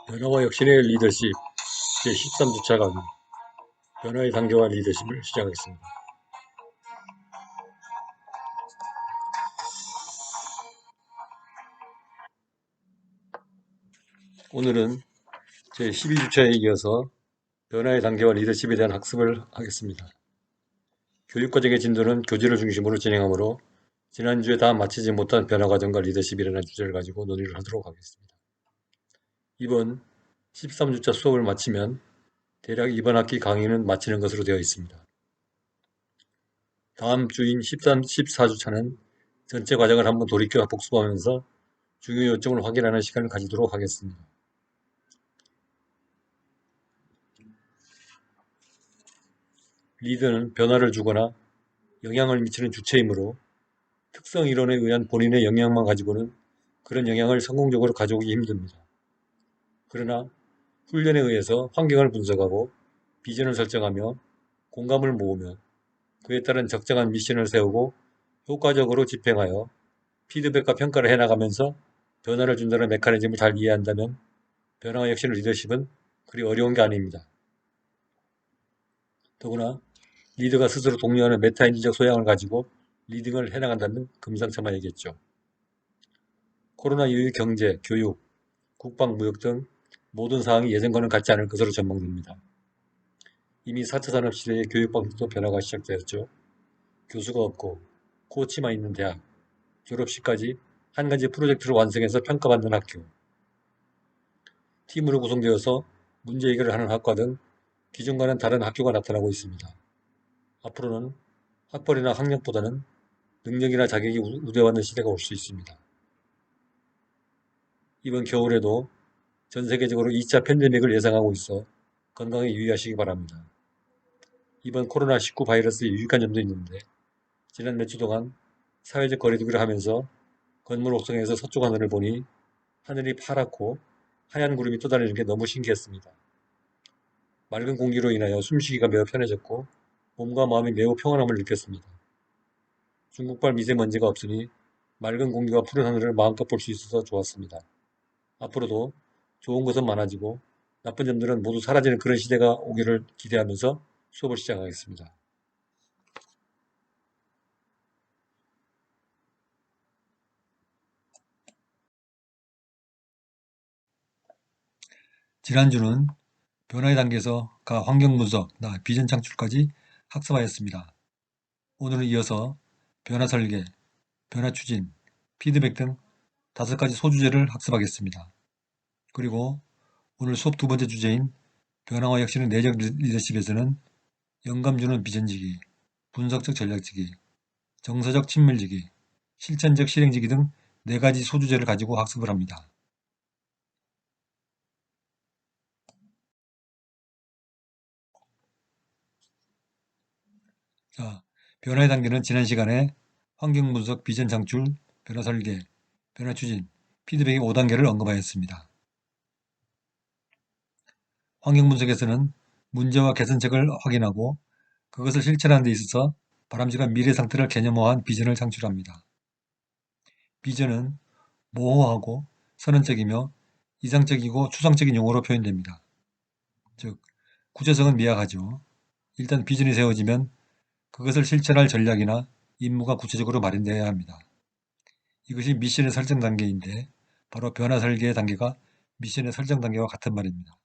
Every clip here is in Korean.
변화와 혁신의 리더십 제13주차 강의 변화의 단계와 리더십을 시작하겠습니다. 오늘은 제12주차에 이어서 변화의 단계와 리더십에 대한 학습을 하겠습니다. 교육과정의 진도는 교재를 중심으로 진행하므로 지난주에 다 마치지 못한 변화과정과 리더십이라는 주제를 가지고 논의를 하도록 하겠습니다. 이번 13주차 수업을 마치면 대략 이번 학기 강의는 마치는 것으로 되어 있습니다. 다음 주인 14주차는 전체 과정을 한번 돌이켜 복습하면서 중요 요점을 확인하는 시간을 가지도록 하겠습니다. 리더는 변화를 주거나 영향을 미치는 주체이므로 특성 이론에 의한 본인의 영향만 가지고는 그런 영향을 성공적으로 가져오기 힘듭니다. 그러나 훈련에 의해서 환경을 분석하고 비전을 설정하며 공감을 모으며 그에 따른 적정한 미션을 세우고 효과적으로 집행하여 피드백과 평가를 해나가면서 변화를 준다는 메커니즘을 잘 이해한다면 변화와 혁신의 리더십은 그리 어려운 게 아닙니다. 더구나 리더가 스스로 독려하는 메타인지적 소양을 가지고 리딩을 해나간다면 금상첨화이겠죠. 코로나 이후 경제, 교육, 국방, 무역 등 모든 사항이 예전과는 같지 않을 것으로 전망됩니다. 이미 4차 산업시대의 교육 방식도 변화가 시작되었죠. 교수가 없고 코치만 있는 대학, 졸업식까지 한 가지 프로젝트를 완성해서 평가받는 학교, 팀으로 구성되어서 문제 해결을 하는 학과 등 기존과는 다른 학교가 나타나고 있습니다. 앞으로는 학벌이나 학력보다는 능력이나 자격이 우대받는 시대가 올 수 있습니다. 이번 겨울에도 전 세계적으로 2차 팬데믹을 예상하고 있어 건강에 유의하시기 바랍니다. 이번 코로나19 바이러스의 유익한 점도 있는데 지난 몇 주 동안 사회적 거리두기를 하면서 건물 옥상에서 서쪽 하늘을 보니 하늘이 파랗고 하얀 구름이 떠다니는 게 너무 신기했습니다. 맑은 공기로 인하여 숨쉬기가 매우 편해졌고 몸과 마음이 매우 평안함을 느꼈습니다. 중국발 미세먼지가 없으니 맑은 공기와 푸른 하늘을 마음껏 볼 수 있어서 좋았습니다. 앞으로도 좋은 것은 많아지고 나쁜 점들은 모두 사라지는 그런 시대가 오기를 기대하면서 수업을 시작하겠습니다. 지난주는 변화의 단계에서 환경 분석, 비전 창출까지 학습하였습니다. 오늘은 이어서 변화 설계, 변화 추진, 피드백 등 5가지 소주제를 학습하겠습니다. 그리고 오늘 수업 두 번째 주제인 변화와 혁신의 내적 리더십에서는 영감 주는 비전지기, 분석적 전략지기, 정서적 친밀지기, 실천적 실행지기 등 4가지 소주제를 가지고 학습을 합니다. 자, 변화의 단계는 지난 시간에 환경 분석, 비전 창출, 변화 설계, 변화 추진, 피드백의 5단계를 언급하였습니다. 환경 분석에서는 문제와 개선책을 확인하고 그것을 실천하는 데 있어서 바람직한 미래 상태를 개념화한 비전을 창출합니다. 비전은 모호하고 선언적이며 이상적이고 추상적인 용어로 표현됩니다. 즉, 구체성은 미약하죠. 일단 비전이 세워지면 그것을 실천할 전략이나 임무가 구체적으로 마련되어야 합니다. 이것이 미션의 설정 단계인데 바로 변화 설계의 단계가 미션의 설정 단계와 같은 말입니다.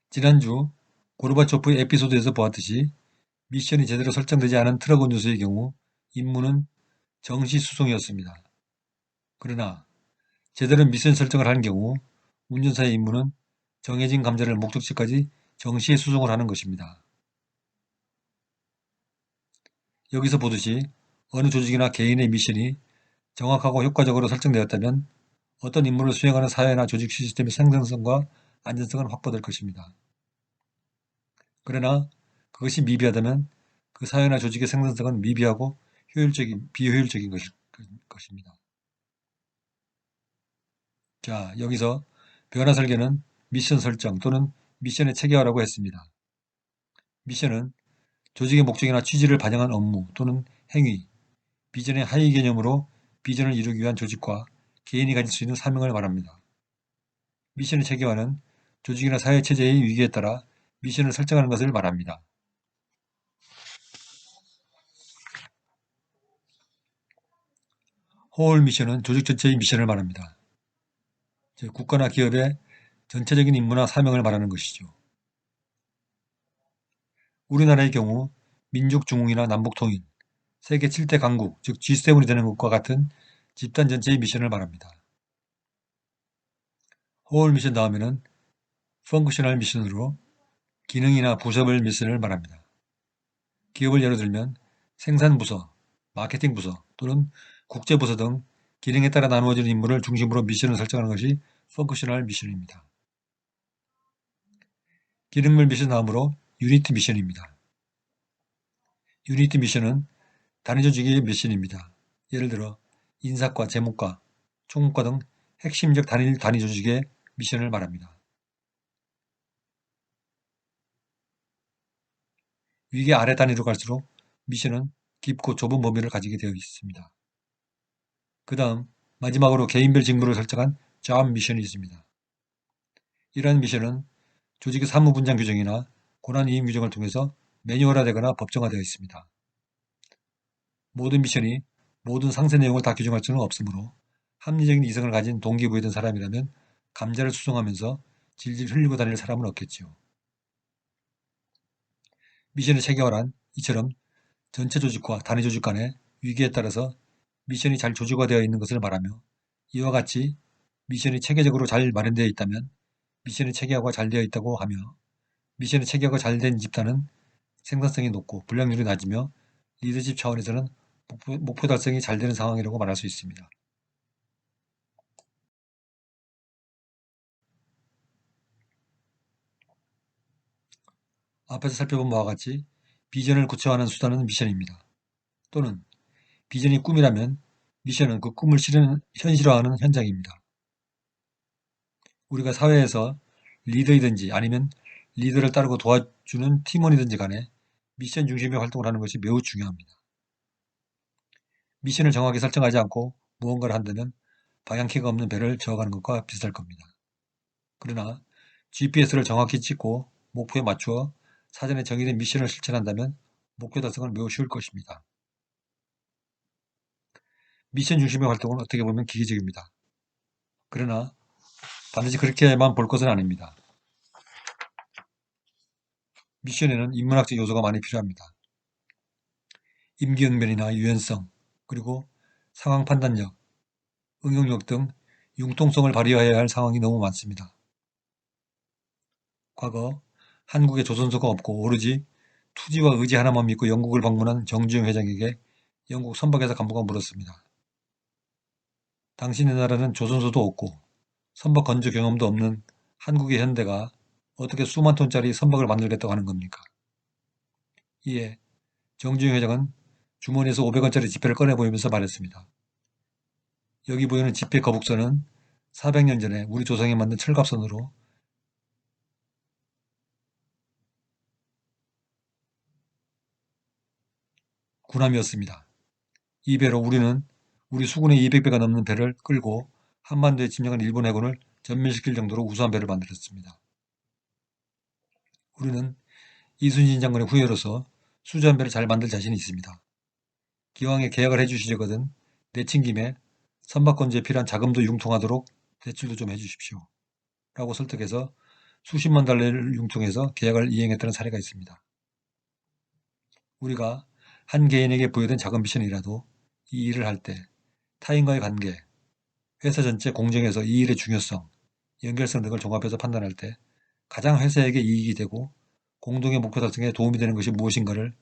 지난주 고르바초프의 에피소드에서 보았듯이 미션이 제대로 설정되지 않은 트럭 운전수의 경우 임무는 정시 수송이었습니다. 그러나 제대로 미션 설정을 하는 경우 운전사의 임무는 정해진 감자를 목적지까지 정시에 수송을 하는 것입니다. 여기서 보듯이 어느 조직이나 개인의 미션이 정확하고 효과적으로 설정되었다면 어떤 임무를 수행하는 사회나 조직 시스템의 생산성과 안전성은 확보될 것입니다. 그러나 그것이 미비하다면 그 사회나 조직의 생산성은 미비하고 비효율적인 것입니다. 자, 여기서 변화 설계는 미션 설정 또는 미션의 체계화라고 했습니다. 미션은 조직의 목적이나 취지를 반영한 업무 또는 행위, 비전의 하위 개념으로 비전을 이루기 위한 조직과 개인이 가질 수 있는 사명을 말합니다. 미션의 체계화는 조직이나 사회체제의 위기에 따라 미션을 설정하는 것을 말합니다. 호홀 미션은 조직 전체의 미션을 말합니다. 즉, 국가나 기업의 전체적인 임무나 사명을 말하는 것이죠. 우리나라의 경우 민족 중흥이나 남북 통일, 세계 7대 강국, 즉 G7이 되는 것과 같은 집단 전체의 미션을 말합니다. 호홀 미션 다음에는 펑크셔널 미션으로 기능이나 부서별 미션을 말합니다. 기업을 예로 들면 생산부서, 마케팅부서 또는 국제부서 등 기능에 따라 나누어진 임무를 중심으로 미션을 설정하는 것이 펑크셔널 미션입니다. 기능별 미션 다음으로 유니티 미션입니다. 유니티 미션은 단위 조직의 미션입니다. 예를 들어 인사과, 재무과, 총무과 등 핵심적 단위 조직의 미션을 말합니다. 위계 아래 단위로 갈수록 미션은 깊고 좁은 범위를 가지게 되어 있습니다. 그 다음 마지막으로 개인별 직무를 설정한 job 미션이 있습니다. 이러한 미션은 조직의 사무 분장 규정이나 권한 이행 규정을 통해서 매뉴얼화되거나 법정화되어 있습니다. 모든 미션이 모든 상세 내용을 다 규정할 수는 없으므로 합리적인 이성을 가진 동기부여된 사람이라면 감자를 수송하면서 질질 흘리고 다닐 사람은 없겠지요. 미션의 체계화란 이처럼 전체 조직과 단위 조직 간의 위기에 따라서 미션이 잘 조직화되어 있는 것을 말하며, 이와 같이 미션이 체계적으로 잘 마련되어 있다면 미션의 체계화가 잘 되어 있다고 하며, 미션의 체계화가 잘 된 집단은 생산성이 높고 불량률이 낮으며 리더십 차원에서는 목표 달성이 잘 되는 상황이라고 말할 수 있습니다. 앞에서 살펴본 바와 같이 비전을 구체화하는 수단은 미션입니다. 또는 비전이 꿈이라면 미션은 그 꿈을 현실화하는 현장입니다. 우리가 사회에서 리더이든지 아니면 리더를 따르고 도와주는 팀원이든지 간에 미션 중심의 활동을 하는 것이 매우 중요합니다. 미션을 정확히 설정하지 않고 무언가를 한다면 방향키가 없는 배를 저어가는 것과 비슷할 겁니다. 그러나 GPS를 정확히 찍고 목표에 맞추어 사전에 정의된 미션을 실천한다면 목표 달성은 매우 쉬울 것입니다. 미션 중심의 활동은 어떻게 보면 기계적입니다. 그러나 반드시 그렇게만 볼 것은 아닙니다. 미션에는 인문학적 요소가 많이 필요합니다. 임기응변이나 유연성, 그리고 상황 판단력, 응용력 등 융통성을 발휘해야 할 상황이 너무 많습니다. 과거 한국에 조선소가 없고 오로지 투지와 의지 하나만 믿고 영국을 방문한 정주영 회장에게 영국 선박에서 간부가 물었습니다. 당신의 나라는 조선소도 없고 선박 건조 경험도 없는 한국의 현대가 어떻게 수만 톤짜리 선박을 만들겠다고 하는 겁니까? 이에 정주영 회장은 주머니에서 500원짜리 지폐를 꺼내 보이면서 말했습니다. 여기 보이는 지폐 거북선은 400년 전에 우리 조상이 만든 철갑선으로 군함이었습니다. 이 배로 우리는 우리 수군의 200배가 넘는 배를 끌고 한반도에 침략한 일본 해군을 전멸시킬 정도로 우수한 배를 만들었습니다. 우리는 이순신 장군의 후예로서 수주한 배를 잘 만들 자신이 있습니다. 기왕에 계약을 해주시려거든 내친 김에 선박 건조에 필요한 자금도 융통하도록 대출도 좀 해주십시오. 라고 설득해서 수십만 달러를 융통해서 계약을 이행했다는 사례가 있습니다. 우리가 한 개인에게 부여된 작은 미션이라도 이 일을 할 때 타인과의 관계, 회사 전체 공정에서 이 일의 중요성, 연결성 등을 종합해서 판단할 때 가장 회사에게 이익이 되고 공동의 목표 달성에 도움이 되는 것이 무엇인가를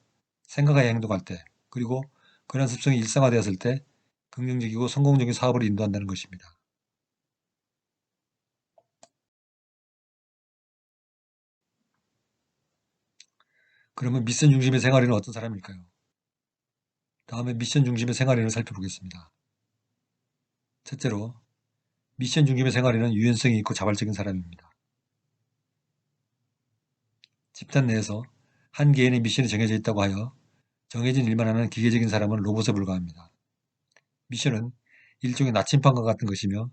생각하여 행동할 때, 그리고 그런 습성이 일상화되었을 때 긍정적이고 성공적인 사업을 인도한다는 것입니다. 그러면 미션 중심의 생활인은 어떤 사람일까요? 다음에 미션 중심의 생활인을 살펴보겠습니다. 첫째로, 미션 중심의 생활인은 유연성이 있고 자발적인 사람입니다. 집단 내에서 한 개인의 미션이 정해져 있다고 하여 정해진 일만 하는 기계적인 사람은 로봇에 불과합니다. 미션은 일종의 나침판과 같은 것이며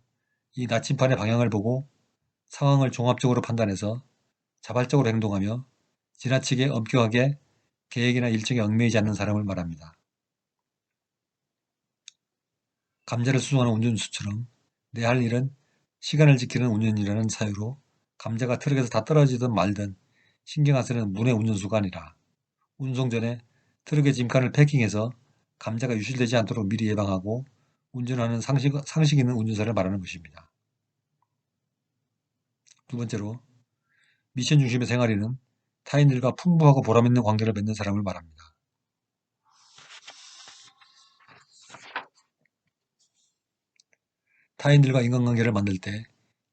이 나침판의 방향을 보고 상황을 종합적으로 판단해서 자발적으로 행동하며 지나치게 엄격하게 계획이나 일정에 얽매이지 않는 사람을 말합니다. 감자를 수송하는 운전수처럼 내 할 일은 시간을 지키는 운전이라는 사유로 감자가 트럭에서 다 떨어지든 말든 신경 안 쓰는 문의 운전수가 아니라 운송 전에 트럭의 짐칸을 패킹해서 감자가 유실되지 않도록 미리 예방하고 운전하는 상식 있는 운전사를 말하는 것입니다. 두 번째로, 미션 중심의 생활인은 타인들과 풍부하고 보람있는 관계를 맺는 사람을 말합니다. 타인들과 인간관계를 만들 때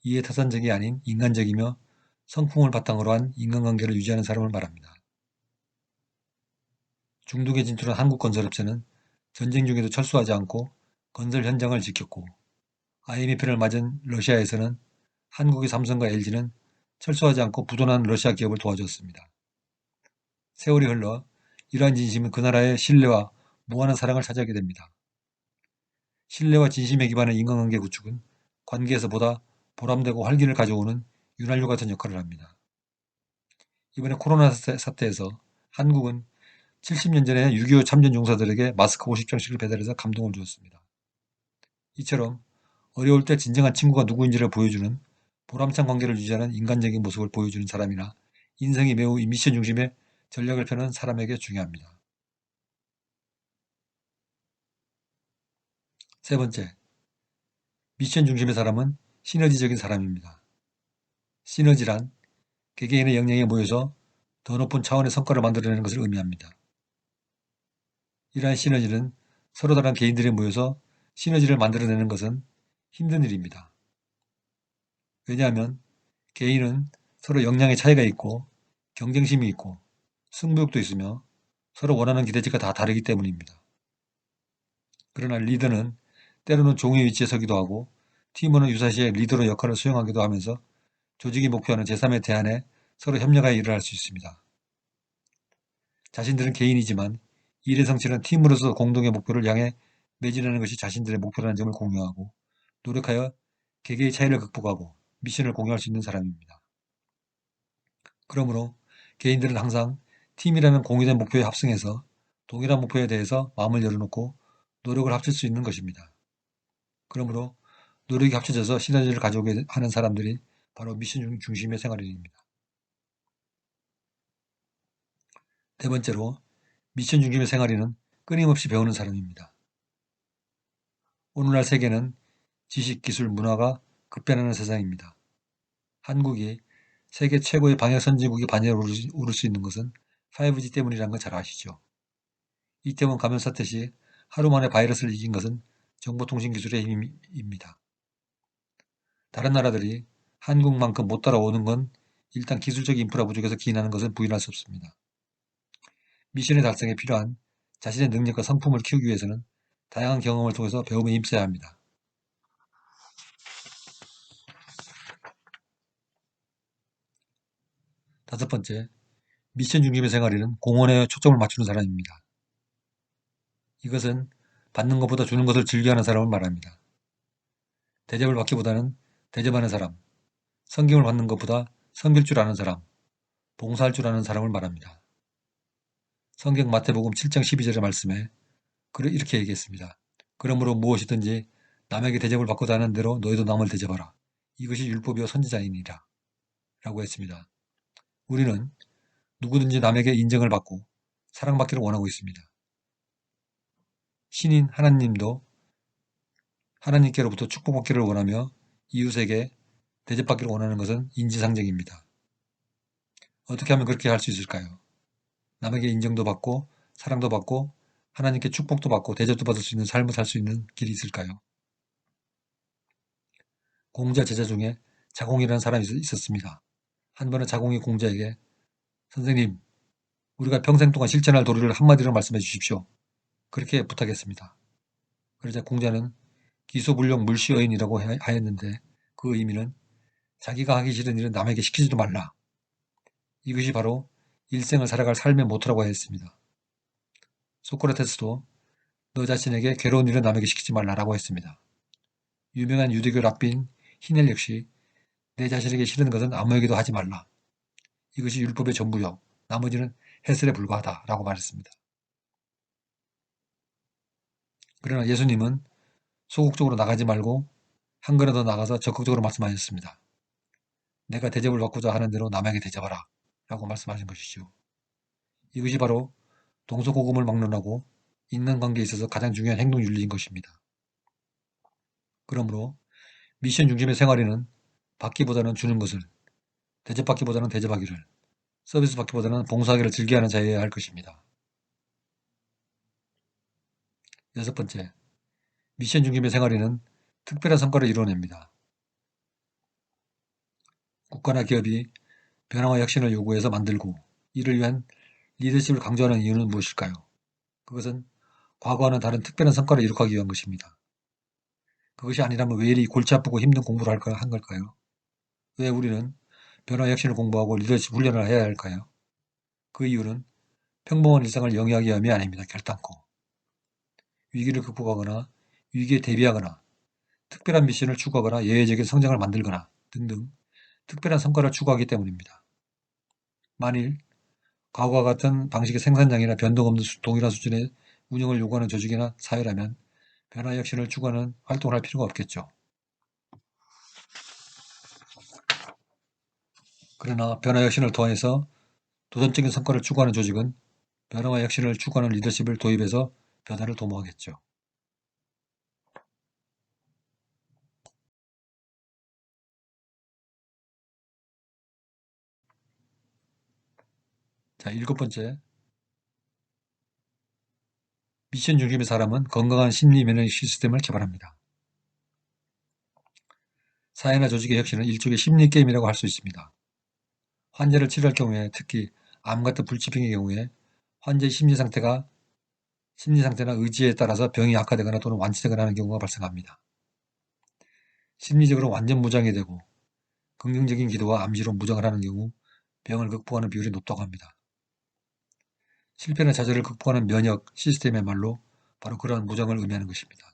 이해타산적이 아닌 인간적이며 성품을 바탕으로 한 인간관계를 유지하는 사람을 말합니다. 중동에 진출한 한국건설업체는 전쟁 중에도 철수하지 않고 건설 현장을 지켰고, IMF를 맞은 러시아에서는 한국의 삼성과 LG는 철수하지 않고 부도난 러시아 기업을 도와줬습니다. 세월이 흘러 이러한 진심은 그 나라의 신뢰와 무한한 사랑을 차지하게 됩니다. 신뢰와 진심에 기반한 인간관계 구축은 관계에서 보다 보람되고 활기를 가져오는 윤활유 같은 역할을 합니다. 이번에 코로나 사태에서 한국은 70년 전에 6.25 참전 용사들에게 마스크 50장씩을 배달해서 감동을 주었습니다. 이처럼 어려울 때 진정한 친구가 누구인지를 보여주는 보람찬 관계를 유지하는 인간적인 모습을 보여주는 사람이나 인생이 매우 미션 중심의 전략을 펴는 사람에게 중요합니다. 세 번째, 미션 중심의 사람은 시너지적인 사람입니다. 시너지란 개개인의 역량이 모여서 더 높은 차원의 성과를 만들어내는 것을 의미합니다. 이러한 시너지는 서로 다른 개인들이 모여서 시너지를 만들어내는 것은 힘든 일입니다. 왜냐하면 개인은 서로 역량의 차이가 있고 경쟁심이 있고 승부욕도 있으며 서로 원하는 기대치가 다 다르기 때문입니다. 그러나 리더는 때로는 종의 위치에 서기도 하고 팀원은 유사시에 리더의 역할을 수행하기도 하면서 조직이 목표하는 제3의 대안에 서로 협력하여 일을 할 수 있습니다. 자신들은 개인이지만 일의 성취는 팀으로서 공동의 목표를 향해 매진하는 것이 자신들의 목표라는 점을 공유하고 노력하여 개개의 차이를 극복하고 미션을 공유할 수 있는 사람입니다. 그러므로 개인들은 항상 팀이라는 공유된 목표에 합승해서 동일한 목표에 대해서 마음을 열어놓고 노력을 합칠 수 있는 것입니다. 그러므로 노력이 합쳐져서 시너지를 가져오게 하는 사람들이 바로 미션 중심의 생활인입니다. 네 번째로, 미션 중심의 생활인은 끊임없이 배우는 사람입니다. 오늘날 세계는 지식, 기술, 문화가 급변하는 세상입니다. 한국이 세계 최고의 방역 선진국의 반열에 오를 수 있는 것은 5G 때문이라는 건 잘 아시죠? 이태원 감염 사태 시 하루 만에 바이러스를 이긴 것은 정보통신기술의 힘입니다. 다른 나라들이 한국만큼 못 따라오는 건 일단 기술적 인프라 부족에서 기인하는 것은 부인할 수 없습니다. 미션의 달성에 필요한 자신의 능력과 성품을 키우기 위해서는 다양한 경험을 통해서 배움에 힘써야 합니다. 다섯 번째, 미션 중심의 생활에는 공헌에 초점을 맞추는 사람입니다. 이것은 받는 것보다 주는 것을 즐겨하는 사람을 말합니다. 대접을 받기보다는 대접하는 사람, 섬김을 받는 것보다 섬길 줄 아는 사람, 봉사할 줄 아는 사람을 말합니다. 성경 마태복음 7장 12절의 말씀에 이렇게 얘기했습니다. 그러므로 무엇이든지 남에게 대접을 받고자 하는 대로 너희도 남을 대접하라. 이것이 율법이요 선지자이니라. 라고 했습니다. 우리는 누구든지 남에게 인정을 받고 사랑받기를 원하고 있습니다. 신인 하나님도 하나님께로부터 축복받기를 원하며 이웃에게 대접받기를 원하는 것은 인지상정입니다. 어떻게 하면 그렇게 할 수 있을까요? 남에게 인정도 받고 사랑도 받고 하나님께 축복도 받고 대접도 받을 수 있는 삶을 살 수 있는 길이 있을까요? 공자 제자 중에 자공이라는 사람이 있었습니다. 한 번은 자공이 공자에게 선생님, 우리가 평생 동안 실천할 도리를 한마디로 말씀해 주십시오. 그렇게 부탁했습니다. 그러자 공자는 기소불능 물시어인이라고 하였는데 그 의미는 자기가 하기 싫은 일은 남에게 시키지도 말라. 이것이 바로 일생을 살아갈 삶의 모토라고 했습니다. 소크라테스도 너 자신에게 괴로운 일은 남에게 시키지 말라라고 했습니다. 유명한 유대교 랍비인 히넬 역시 내 자신에게 싫은 것은 아무에게도 하지 말라. 이것이 율법의 전부요. 나머지는 해설에 불과하다. 라고 말했습니다. 그러나 예수님은 소극적으로 나가지 말고 한 걸음 더 나가서 적극적으로 말씀하셨습니다. 내가 대접을 받고자 하는 대로 남에게 대접하라. 라고 말씀하신 것이죠. 이것이 바로 동서고금을 막론하고 인간관계에 있어서 가장 중요한 행동윤리인 것입니다. 그러므로 미션 중심의 생활에는 받기보다는 주는 것을, 대접받기보다는 대접하기를, 서비스 받기보다는 봉사하기를 즐겨하는 자여야 할 것입니다. 여섯 번째, 미션 중심의 생활에는 특별한 성과를 이뤄냅니다. 국가나 기업이 변화와 혁신을 요구해서 만들고 이를 위한 리더십을 강조하는 이유는 무엇일까요? 그것은 과거와는 다른 특별한 성과를 이룩하기 위한 것입니다. 그것이 아니라면 왜 이리 골치 아프고 힘든 공부를 한 걸까요? 왜 우리는 변화 혁신을 공부하고 리더십 훈련을 해야 할까요? 그 이유는 평범한 일상을 영위하기 위함이 아닙니다. 결단코. 위기를 극복하거나 위기에 대비하거나 특별한 미션을 추구하거나 예외적인 성장을 만들거나 등등 특별한 성과를 추구하기 때문입니다. 만일 과거와 같은 방식의 생산량이나 변동 없는 동일한 수준의 운영을 요구하는 조직이나 사회라면 변화 혁신을 추구하는 활동을 할 필요가 없겠죠. 그러나 변화 혁신을 통해서 도전적인 성과를 추구하는 조직은 변화와 혁신을 추구하는 리더십을 도입해서 변화를 도모하겠죠. 자, 일곱 번째. 미션 중심의 사람은 건강한 심리 면역 시스템을 개발합니다. 사회나 조직의 혁신은 일종의 심리 게임이라고 할 수 있습니다. 환자를 치료할 경우에, 특히 암 같은 불치병의 경우에 환자의 심리 상태나 의지에 따라서 병이 악화되거나 또는 완치되거나 하는 경우가 발생합니다. 심리적으로 완전 무장이 되고 긍정적인 기도와 암시로 무장을 하는 경우 병을 극복하는 비율이 높다고 합니다. 실패나 좌절을 극복하는 면역 시스템의 말로 바로 그러한 무장을 의미하는 것입니다.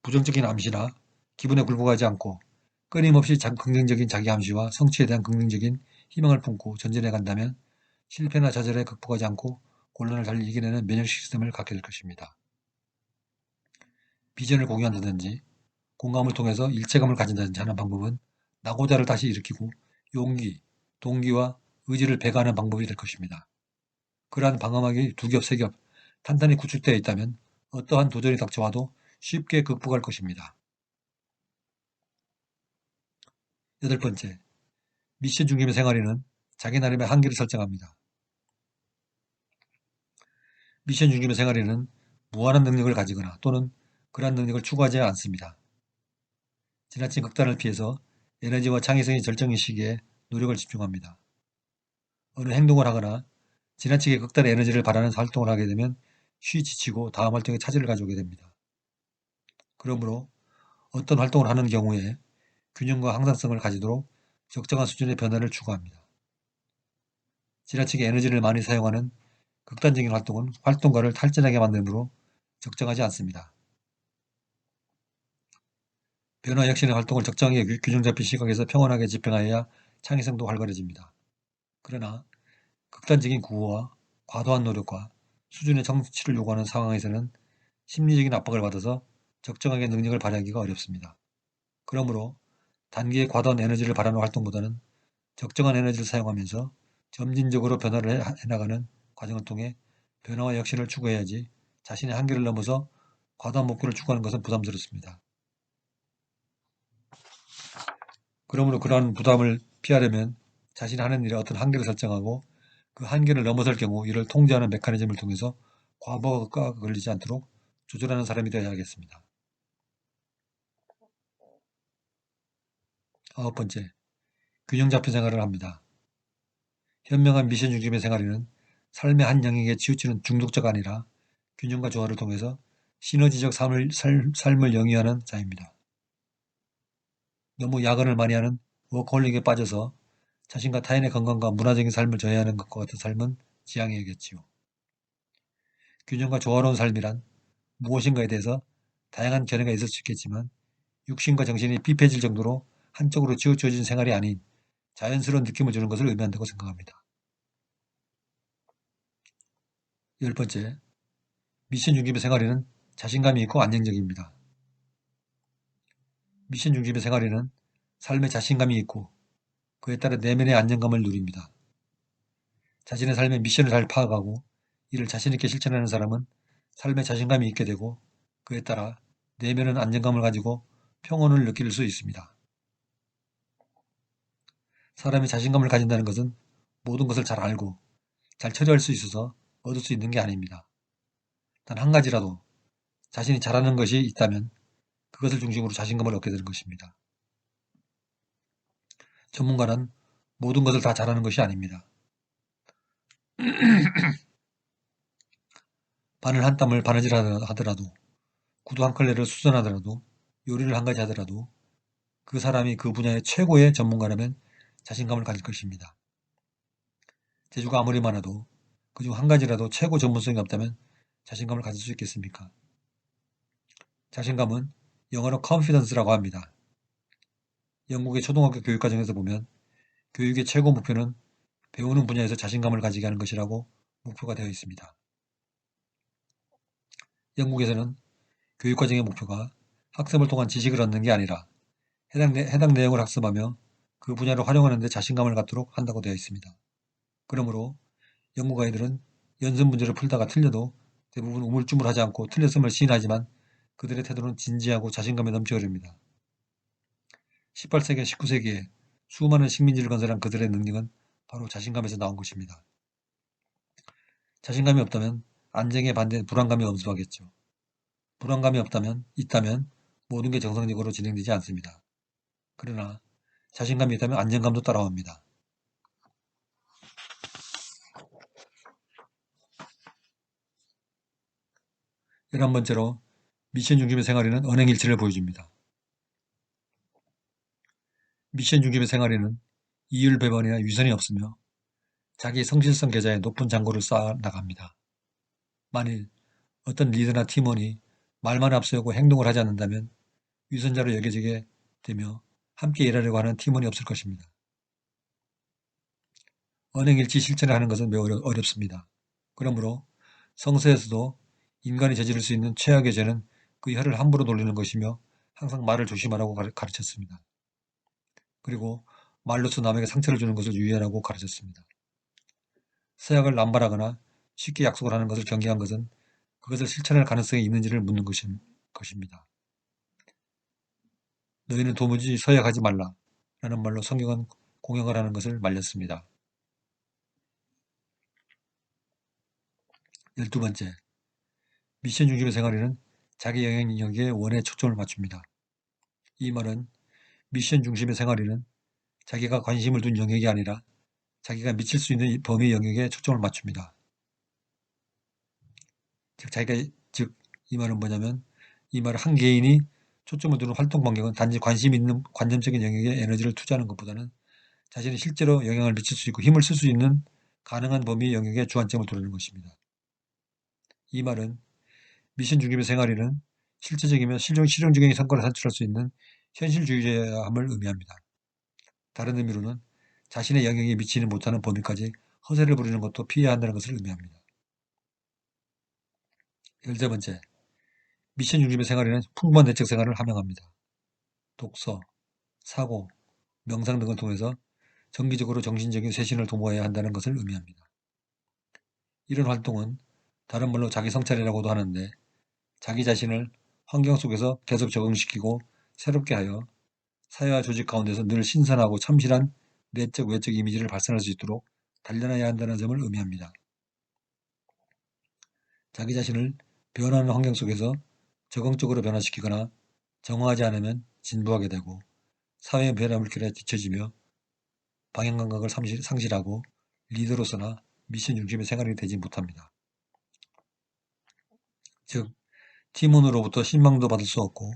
부정적인 암시나 기분에 굴복하지 않고 끊임없이 긍정적인 자기 암시와 성취에 대한 긍정적인 희망을 품고 전진해 간다면 실패나 좌절에 극복하지 않고 곤란을 잘 이겨내는 면역 시스템을 갖게 될 것입니다. 비전을 공유한다든지 공감을 통해서 일체감을 가진다든지 하는 방법은 낙오자를 다시 일으키고 용기, 동기와 의지를 배가하는 방법이 될 것입니다. 그러한 방어막이 두 겹, 세 겹 탄탄히 구축되어 있다면 어떠한 도전이 닥쳐와도 쉽게 극복할 것입니다. 여덟 번째, 미션 중심의 생활에는 자기 나름의 한계를 설정합니다. 미션 중심의 생활에는 무한한 능력을 가지거나 또는 그러한 능력을 추구하지 않습니다. 지나친 극단을 피해서 에너지와 창의성이 절정인 시기에 노력을 집중합니다. 어느 행동을 하거나 지나치게 극단의 에너지를 발하는 활동을 하게 되면 쉬 지치고 다음 활동에 차질을 가져오게 됩니다. 그러므로 어떤 활동을 하는 경우에 균형과 항상성을 가지도록 적정한 수준의 변화를 추구합니다. 지나치게 에너지를 많이 사용하는 극단적인 활동은 활동가를 탈진하게 만들므로 적정하지 않습니다. 변화 혁신의 활동을 적정하게 균형 잡힌 시각에서 평온하게 집행하여야 창의성도 활발해집니다. 그러나 극단적인 구호와 과도한 노력과 수준의 성취를 요구하는 상황에서는 심리적인 압박을 받아서 적정하게 능력을 발휘하기가 어렵습니다. 그러므로 단기에 과도한 에너지를 발하는 활동보다는 적정한 에너지를 사용하면서 점진적으로 변화를 해나가는 과정을 통해 변화와 혁신을 추구해야지 자신의 한계를 넘어서 과도한 목표를 추구하는 것은 부담스럽습니다. 그러므로 그러한 부담을 피하려면 자신이 하는 일에 어떤 한계를 설정하고 그 한계를 넘어설 경우 이를 통제하는 메커니즘을 통해서 과부하가 걸리지 않도록 조절하는 사람이 되어야 하겠습니다. 아홉 번째, 균형 잡힌 생활을 합니다. 현명한 미션 중심의 생활에는 삶의 한 영역에 치우치는 중독자가 아니라 균형과 조화를 통해서 시너지적 삶을 영위하는 자입니다. 너무 야근을 많이 하는 워커홀릭에 빠져서 자신과 타인의 건강과 문화적인 삶을 저해하는 것과 같은 삶은 지양해야겠지요. 균형과 조화로운 삶이란 무엇인가에 대해서 다양한 견해가 있을 수 있겠지만 육신과 정신이 비폐해질 정도로 한쪽으로 치우쳐진 생활이 아닌 자연스러운 느낌을 주는 것을 의미한다고 생각합니다. 10번째, 미션 중심의 생활에는 자신감이 있고 안정적입니다. 미션 중심의 생활에는 삶에 자신감이 있고 그에 따라 내면의 안정감을 누립니다. 자신의 삶의 미션을 잘 파악하고 이를 자신있게 실천하는 사람은 삶에 자신감이 있게 되고 그에 따라 내면은 안정감을 가지고 평온을 느낄 수 있습니다. 사람이 자신감을 가진다는 것은 모든 것을 잘 알고 잘 처리할 수 있어서 얻을 수 있는 게 아닙니다. 단 한 가지라도 자신이 잘하는 것이 있다면 그것을 중심으로 자신감을 얻게 되는 것입니다. 전문가는 모든 것을 다 잘하는 것이 아닙니다. 바늘 한 땀을 바느질 하더라도, 구두 한 컬레를 수선하더라도, 요리를 한 가지 하더라도 그 사람이 그 분야의 최고의 전문가라면 자신감을 가질 것입니다. 재주가 아무리 많아도 그중 한 가지라도 최고 전문성이 없다면 자신감을 가질 수 있겠습니까? 자신감은 영어로 confidence라고 합니다. 영국의 초등학교 교육과정에서 보면 교육의 최고 목표는 배우는 분야에서 자신감을 가지게 하는 것이라고 목표가 되어 있습니다. 영국에서는 교육과정의 목표가 학습을 통한 지식을 얻는 게 아니라 해당 내용을 학습하며 그 분야를 활용하는 데 자신감을 갖도록 한다고 되어 있습니다. 그러므로 영국 아이들은 연습 문제를 풀다가 틀려도 대부분 우물쭈물하지 않고 틀렸음을 시인하지만 그들의 태도는 진지하고 자신감에 넘쳐 흐릅니다. 18세기와 19세기에 수많은 식민지를 건설한 그들의 능력은 바로 자신감에서 나온 것입니다. 자신감이 없다면 안정에 반대인 불안감이 엄습하겠죠. 불안감이 있다면 모든 게 정상적으로 진행되지 않습니다. 그러나 자신감이 있다면 안정감도 따라옵니다. 11번째로 미션 중심의 생활에는 언행일치를 보여줍니다. 미션 중심의 생활에는 이율배반이나 위선이 없으며 자기 성실성 계좌에 높은 잔고를 쌓아 나갑니다. 만일 어떤 리더나 팀원이 말만 앞세우고 행동을 하지 않는다면 위선자로 여겨지게 되며 함께 일하려고 하는 팀원이 없을 것입니다. 언행일치 실천을 하는 것은 매우 어렵습니다. 그러므로 성서에서도 인간이 저지를 수 있는 최악의 죄는 그 혀를 함부로 돌리는 것이며 항상 말을 조심하라고 가르쳤습니다. 그리고 말로써 남에게 상처를 주는 것을 유의하라고 가르쳤습니다. 서약을 남발하거나 쉽게 약속을 하는 것을 경계한 것은 그것을 실천할 가능성이 있는지를 묻는 것입니다. 너희는 도무지 서약하지 말라 라는 말로 성경은 공형을 하는 것을 말렸습니다. 12번째, 미션 중심의 생활에는 자기 영향력의 원에 초점을 맞춥니다. 이 말은 미션 중심의 생활에는 자기가 관심을 둔 영역이 아니라 자기가 미칠 수 있는 범위 영역에 초점을 맞춥니다. 이 말은 뭐냐면 이 말은 한 개인이 초점을 두는 활동 반경은 단지 관심 있는 관념적인 영역에 에너지를 투자하는 것보다는 자신이 실제로 영향을 미칠 수 있고 힘을 쓸 수 있는 가능한 범위 영역에 주안점을 두는 것입니다. 이 말은 미션 중심의 생활에는 실질적이며 실용적인 성과를 산출할 수 있는 현실주의자함을 의미합니다. 다른 의미로는 자신의 영향에 미치는 못하는 범위까지 허세를 부리는 것도 피해야 한다는 것을 의미합니다. 13번째, 미션 중심의 생활에는 풍부한 내적 생활을 함양합니다. 독서, 사고, 명상 등을 통해서 정기적으로 정신적인 쇄신을 도모해야 한다는 것을 의미합니다. 이런 활동은 다른 말로 자기 성찰이라고도 하는데 자기 자신을 환경 속에서 계속 적응시키고 새롭게 하여 사회와 조직 가운데서 늘 신선하고 참신한 내적 외적 이미지를 발산할 수 있도록 단련해야 한다는 점을 의미합니다. 자기 자신을 변하는 환경 속에서 적응적으로 변화시키거나 정화하지 않으면 진부하게 되고 사회의 변화물결에 뒤처지며 방향감각을 상실하고 리더로서나 미션 중심의 생활이 되지 못합니다. 즉, 팀원으로부터 신망도 받을 수 없고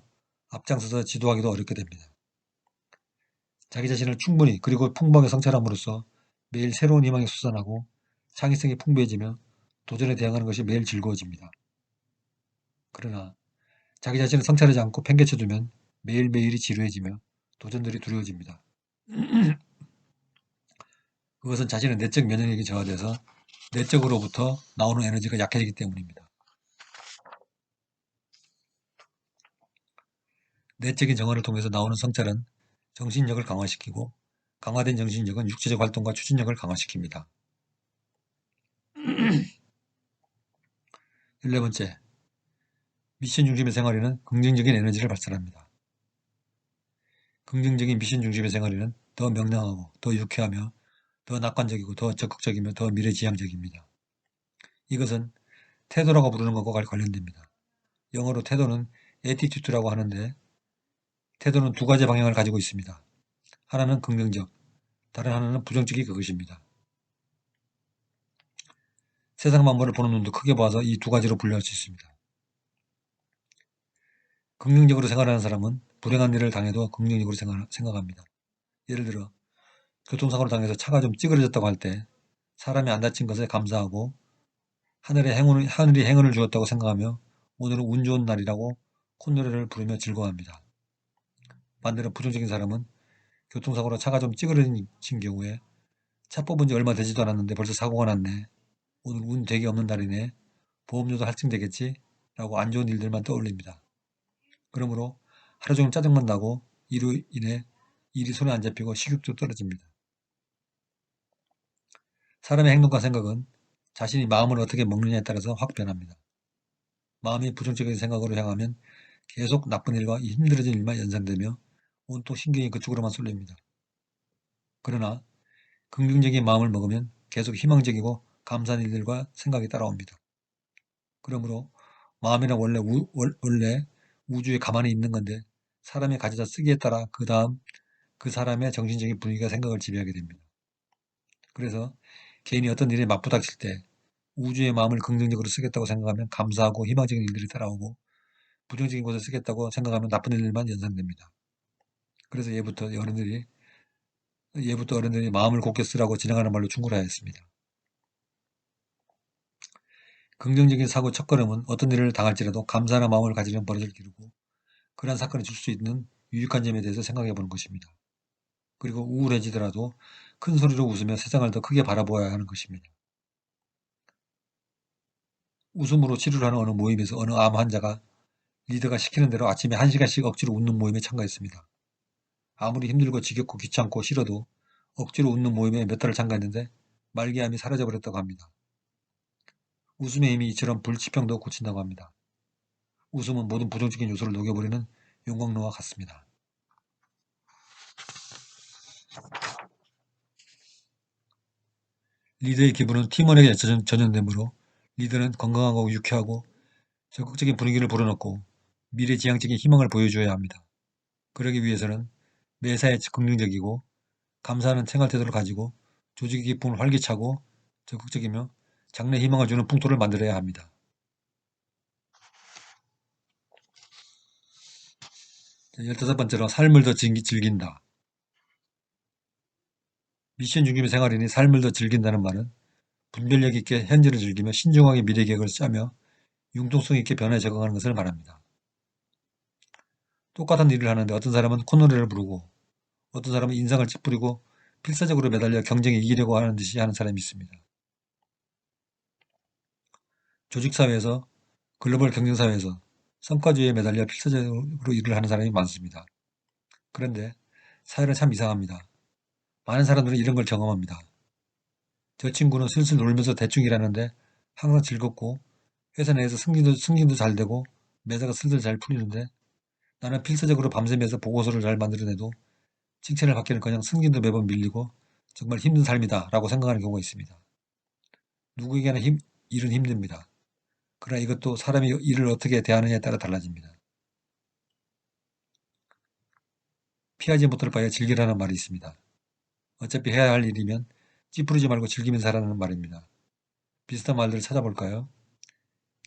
앞장서서 지도하기도 어렵게 됩니다. 자기 자신을 충분히 그리고 풍부하게 성찰함으로써 매일 새로운 희망이 솟아나고 창의성이 풍부해지며 도전에 대항하는 것이 매일 즐거워집니다. 그러나 자기 자신을 성찰하지 않고 팽개쳐두면 매일매일이 지루해지며 도전들이 두려워집니다. 그것은 자신의 내적 면역력이 저하돼서 내적으로부터 나오는 에너지가 약해지기 때문입니다. 내적인 정화를 통해서 나오는 성찰은 정신력을 강화시키고 강화된 정신력은 육체적 활동과 추진력을 강화시킵니다. 14번째, 미션 중심의 생활에는 긍정적인 에너지를 발산합니다. 긍정적인 미션 중심의 생활에는 더 명랑하고 더 유쾌하며 더 낙관적이고 더 적극적이며 더 미래지향적입니다. 이것은 태도라고 부르는 것과 관련됩니다. 영어로 태도는 attitude라고 하는데 태도는 두 가지 방향을 가지고 있습니다. 하나는 긍정적, 다른 하나는 부정적이 그것입니다. 세상 만물을 보는 눈도 크게 봐서 이 두 가지로 분류할 수 있습니다. 긍정적으로 생활하는 사람은 불행한 일을 당해도 긍정적으로 생각합니다. 예를 들어 교통사고를 당해서 차가 좀 찌그러졌다고 할 때 사람이 안 다친 것에 감사하고 하늘이 행운을 주었다고 생각하며 오늘은 운 좋은 날이라고 콧노래를 부르며 즐거워합니다. 반대로 부정적인 사람은 교통사고로 차가 좀 찌그러진 경우에 차 뽑은 지 얼마 되지도 않았는데 벌써 사고가 났네. 오늘 운 되게 없는 날이네. 보험료도 할증되겠지? 라고 안 좋은 일들만 떠올립니다. 그러므로 하루 종일 짜증만 나고 이로 인해 일이 손에 안 잡히고 식욕도 떨어집니다. 사람의 행동과 생각은 자신이 마음을 어떻게 먹느냐에 따라서 확 변합니다. 마음이 부정적인 생각으로 향하면 계속 나쁜 일과 힘들어진 일만 연상되며 온통 신경이 그쪽으로만 쏠립니다. 그러나 긍정적인 마음을 먹으면 계속 희망적이고 감사한 일들과 생각이 따라옵니다. 그러므로 마음이란 원래 우주에 가만히 있는 건데 사람이 가져다 쓰기에 따라 그 다음 그 사람의 정신적인 분위기가 생각을 지배하게 됩니다. 그래서 개인이 어떤 일에 맞부닥칠 때 우주의 마음을 긍정적으로 쓰겠다고 생각하면 감사하고 희망적인 일들이 따라오고 부정적인 곳에 쓰겠다고 생각하면 나쁜 일만 연상됩니다. 그래서 예부터 어른들이 마음을 곱게 쓰라고 지나가는 말로 충고하였습니다. 긍정적인 사고 첫걸음은 어떤 일을 당할지라도 감사하는 마음을 가지는 버릇을 기르고 그러한 사건이 줄 수 있는 유익한 점에 대해서 생각해 보는 것입니다. 그리고 우울해지더라도 큰 소리로 웃으며 세상을 더 크게 바라보아야 하는 것입니다. 웃음으로 치료를 하는 어느 모임에서 어느 암 환자가 리더가 시키는 대로 아침에 1시간씩 억지로 웃는 모임에 참가했습니다. 아무리 힘들고 지겹고 귀찮고 싫어도 억지로 웃는 모임에 몇 달을 참가했는데 말기암이 사라져버렸다고 합니다. 웃음의 힘이 이처럼 불치병도 고친다고 합니다. 웃음은 모든 부정적인 요소를 녹여버리는 용광로와 같습니다. 리더의 기분은 팀원에게 전염되므로 리더는 건강하고 유쾌하고 적극적인 분위기를 불어넣고 미래지향적인 희망을 보여줘야 합니다. 그러기 위해서는 매사에 긍정적이고 감사하는 생활태도를 가지고 조직의 기쁨을 활기차고 적극적이며 장래 희망을 주는 풍토를 만들어야 합니다. 15번째로 삶을 더 즐긴다. 미션 중심의 생활이니 삶을 더 즐긴다는 말은 분별력 있게 현재를 즐기며 신중하게 미래 계획을 짜며 융통성 있게 변화에 적응하는 것을 말합니다. 똑같은 일을 하는데 어떤 사람은 콧노래를 부르고 어떤 사람은 인상을 찌푸리고 필사적으로 매달려 경쟁에 이기려고 하는 듯이 하는 사람이 있습니다. 조직사회에서 글로벌 경쟁사회에서 성과주의에 매달려 필사적으로 일을 하는 사람이 많습니다. 그런데 사회는 참 이상합니다. 많은 사람들은 이런 걸 경험합니다. 저 친구는 슬슬 놀면서 대충 일하는데 항상 즐겁고 회사 내에서 승진도 잘 되고 매사가 슬슬 잘 풀리는데 나는 필사적으로 밤새면서 보고서를 잘 만들어내도 칭찬을 받기는커녕 승진도 매번 밀리고 정말 힘든 삶이다 라고 생각하는 경우가 있습니다. 누구에게나 일은 힘듭니다. 그러나 이것도 사람이 일을 어떻게 대하느냐에 따라 달라집니다. 피하지 못할 바에 즐기라는 말이 있습니다. 어차피 해야 할 일이면 찌푸리지 말고 즐기면서 하라는 말입니다. 비슷한 말들을 찾아볼까요?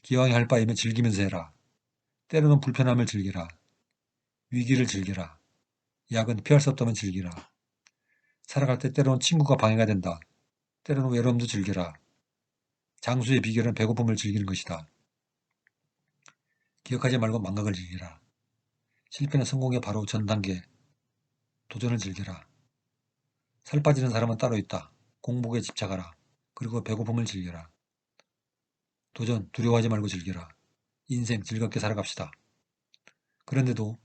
기왕에 할 바이면 즐기면서 해라. 때로는 불편함을 즐기라. 위기를 즐기라. 약은 피할 수 없다면 즐기라. 살아갈 때 때로는 친구가 방해가 된다. 때로는 외로움도 즐기라. 장수의 비결은 배고픔을 즐기는 것이다. 기억하지 말고 망각을 즐기라. 실패는 성공의 바로 전 단계. 도전을 즐겨라. 살 빠지는 사람은 따로 있다. 공복에 집착하라. 그리고 배고픔을 즐겨라. 도전, 두려워하지 말고 즐겨라. 인생 즐겁게 살아갑시다. 그런데도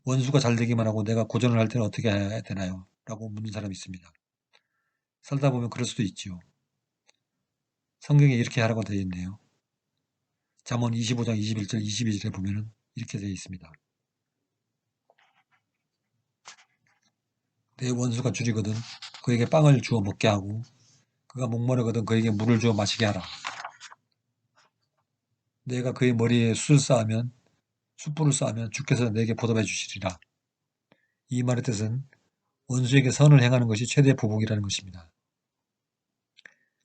원수가 잘 되기만 하고 내가 고전을 할 때는 어떻게 해야 되나요? 라고 묻는 사람이 있습니다. 살다 보면 그럴 수도 있지요. 성경에 이렇게 하라고 되어 있네요. 잠언 25장 21절 22절에 보면은 이렇게 되어 있습니다. 내 원수가 줄이거든 그에게 빵을 주어 먹게 하고 그가 목마르거든 그에게 물을 주어 마시게 하라. 내가 그의 머리에 숯불을 쌓으면 주께서 내게 보답해 주시리라. 이 말의 뜻은 원수에게 선을 행하는 것이 최대 보복이라는 것입니다.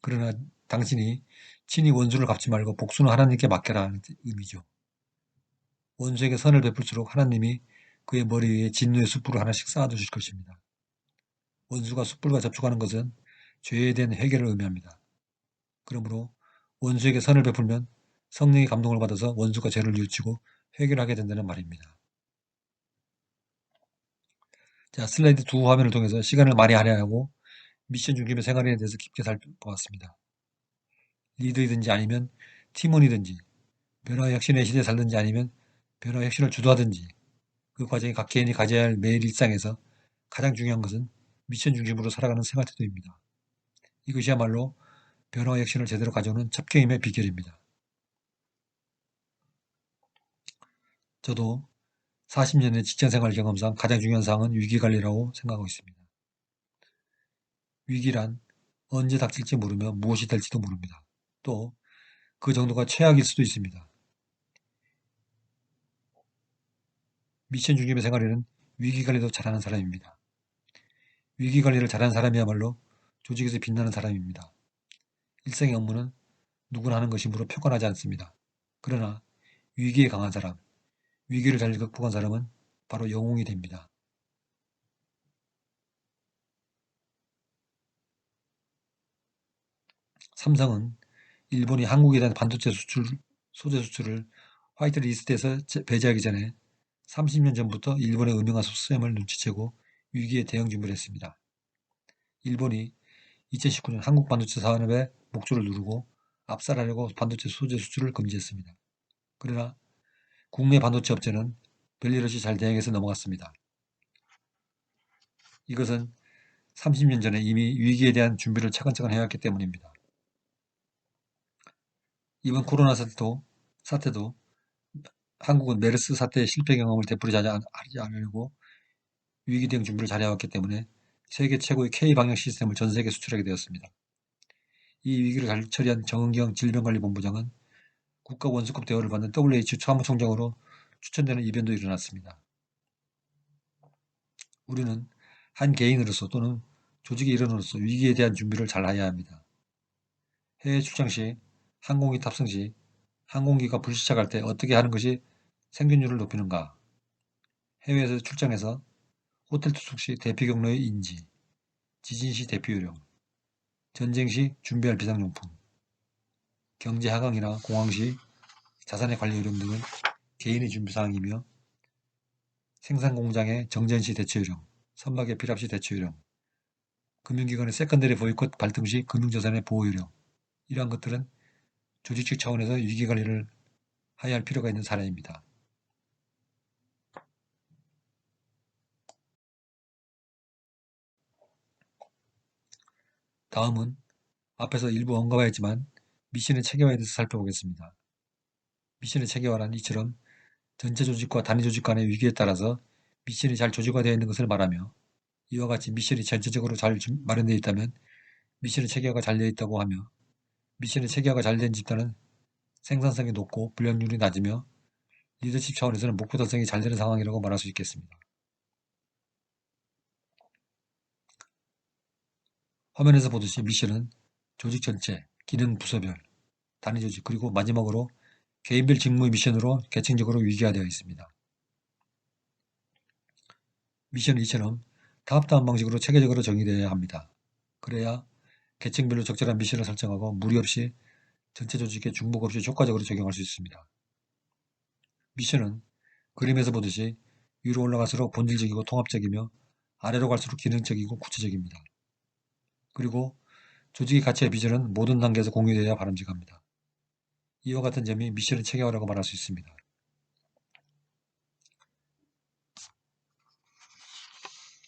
그러나 당신이 친히 원수를 갚지 말고 복수는 하나님께 맡겨라 하는 의미죠. 원수에게 선을 베풀수록 하나님이 그의 머리 위에 진노의 숯불을 하나씩 쌓아두실 것입니다. 원수가 숯불과 접촉하는 것은 죄에 대한 해결을 의미합니다. 그러므로 원수에게 선을 베풀면 성령의 감동을 받아서 원수가 죄를 뉘우치고 해결하게 된다는 말입니다. 자, 슬라이드 두 화면을 통해서 시간을 많이 할애하고 미션 중심의 생활에 대해서 깊게 살펴보았습니다. 리더이든지 아니면 팀원이든지 변화 혁신의 시대에 살든지 아니면 변화 혁신을 주도하든지 그 과정에 각 개인이 가져야 할 매일 일상에서 가장 중요한 것은 미션 중심으로 살아가는 생활 태도입니다. 이것이야말로 변화 혁신을 제대로 가져오는 첩경임의 비결입니다. 저도 40년의 직장생활 경험상 가장 중요한 사항은 위기관리라고 생각하고 있습니다. 위기란 언제 닥칠지 모르며 무엇이 될지도 모릅니다. 또 그 정도가 최악일 수도 있습니다. 미션 중심의 생활에는 위기관리도 잘하는 사람입니다. 위기관리를 잘하는 사람이야말로 조직에서 빛나는 사람입니다. 일상의 업무는 누구나 하는 것이므로 표현하지 않습니다. 그러나 위기에 강한 사람, 위기를 잘 극복한 사람은 바로 영웅이 됩니다. 삼성은 일본이 한국에 대한 반도체 소재 수출을 화이트리스트에서 배제하기 전에 30년 전부터 일본의 음영화 수수염을 눈치채고 위기에 대응 준비를 했습니다. 일본이 2019년 한국 반도체 산업의 목줄을 누르고 압살하려고 반도체 소재 수출을 금지했습니다. 그러나 국내 반도체 업체는 별일 없이 잘 대응해서 넘어갔습니다. 이것은 30년 전에 이미 위기에 대한 준비를 차근차근 해왔기 때문입니다. 이번 코로나 사태도 한국은 메르스 사태의 실패 경험을 되풀이하지 않으려고 위기 대응 준비를 잘해왔기 때문에 세계 최고의 K방역 시스템을 전 세계에 수출하게 되었습니다. 이 위기를 잘 처리한 정은경 질병관리본부장은 국가 원수급 대우를 받는 WHO 사무총장으로 추천되는 이변도 일어났습니다. 우리는 한 개인으로서 또는 조직의 일원으로서 위기에 대한 준비를 잘 해야 합니다. 해외 출장 시, 항공기 탑승 시, 항공기가 불시착할 때 어떻게 하는 것이 생존율을 높이는가? 해외에서 출장해서 호텔 투숙 시 대피 경로의 인지, 지진 시 대피 요령, 전쟁 시 준비할 비상용품, 경제 하강이나 공황 시 자산의 관리 요령 등은 개인의 준비 사항이며 생산 공장의 정전 시 대처 요령, 선박의 필압 시 대처 요령, 금융기관의 세컨더리 보이콧 발동 시 금융자산의 보호 요령, 이러한 것들은 조직적 차원에서 위기관리를 해야 할 필요가 있는 사례입니다. 다음은 앞에서 일부 언급하였지만 미션의 체계화에 대해서 살펴보겠습니다. 미션의 체계화란 이처럼 전체 조직과 단위 조직 간의 위기에 따라서 미션이 잘 조직화되어 있는 것을 말하며 이와 같이 미션이 전체적으로 잘 마련되어 있다면 미션의 체계화가 잘 되어 있다고 하며 미션의 체계화가 잘 된 집단은 생산성이 높고 불량률이 낮으며 리더십 차원에서는 목표 달성이 잘 되는 상황이라고 말할 수 있겠습니다. 화면에서 보듯이 미션은 조직 전체, 기능 부서별, 단위 조직 그리고 마지막으로 개인별 직무의 미션으로 계층적으로 위계화되어 있습니다. 미션은 이처럼 탑다운 방식으로 체계적으로 정의되어야 합니다. 그래야 계층별로 적절한 미션을 설정하고 무리 없이 전체 조직에 중복 없이 효과적으로 적용할 수 있습니다. 미션은 그림에서 보듯이 위로 올라갈수록 본질적이고 통합적이며 아래로 갈수록 기능적이고 구체적입니다. 그리고 조직의 가치와 비전은 모든 단계에서 공유되어야 바람직합니다. 이와 같은 점이 미션의 체계화라고 말할 수 있습니다.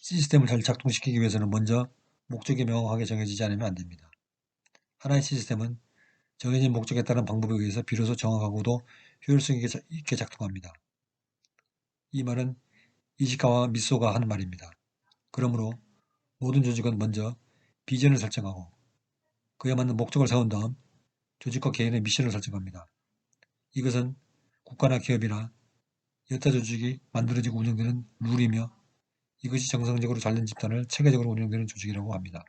시스템을 잘 작동시키기 위해서는 먼저 목적이 명확하게 정해지지 않으면 안됩니다. 하나의 시스템은 정해진 목적에 따른 방법에 의해서 비로소 정확하고도 효율성 있게 작동합니다. 이 말은 이시카와 미소가 하는 말입니다. 그러므로 모든 조직은 먼저 비전을 설정하고 그에 맞는 목적을 세운 다음 조직과 개인의 미션을 설정합니다. 이것은 국가나 기업이나 여타 조직이 만들어지고 운영되는 룰이며 이것이 정상적으로 잘된 집단을 체계적으로 운영되는 조직이라고 합니다.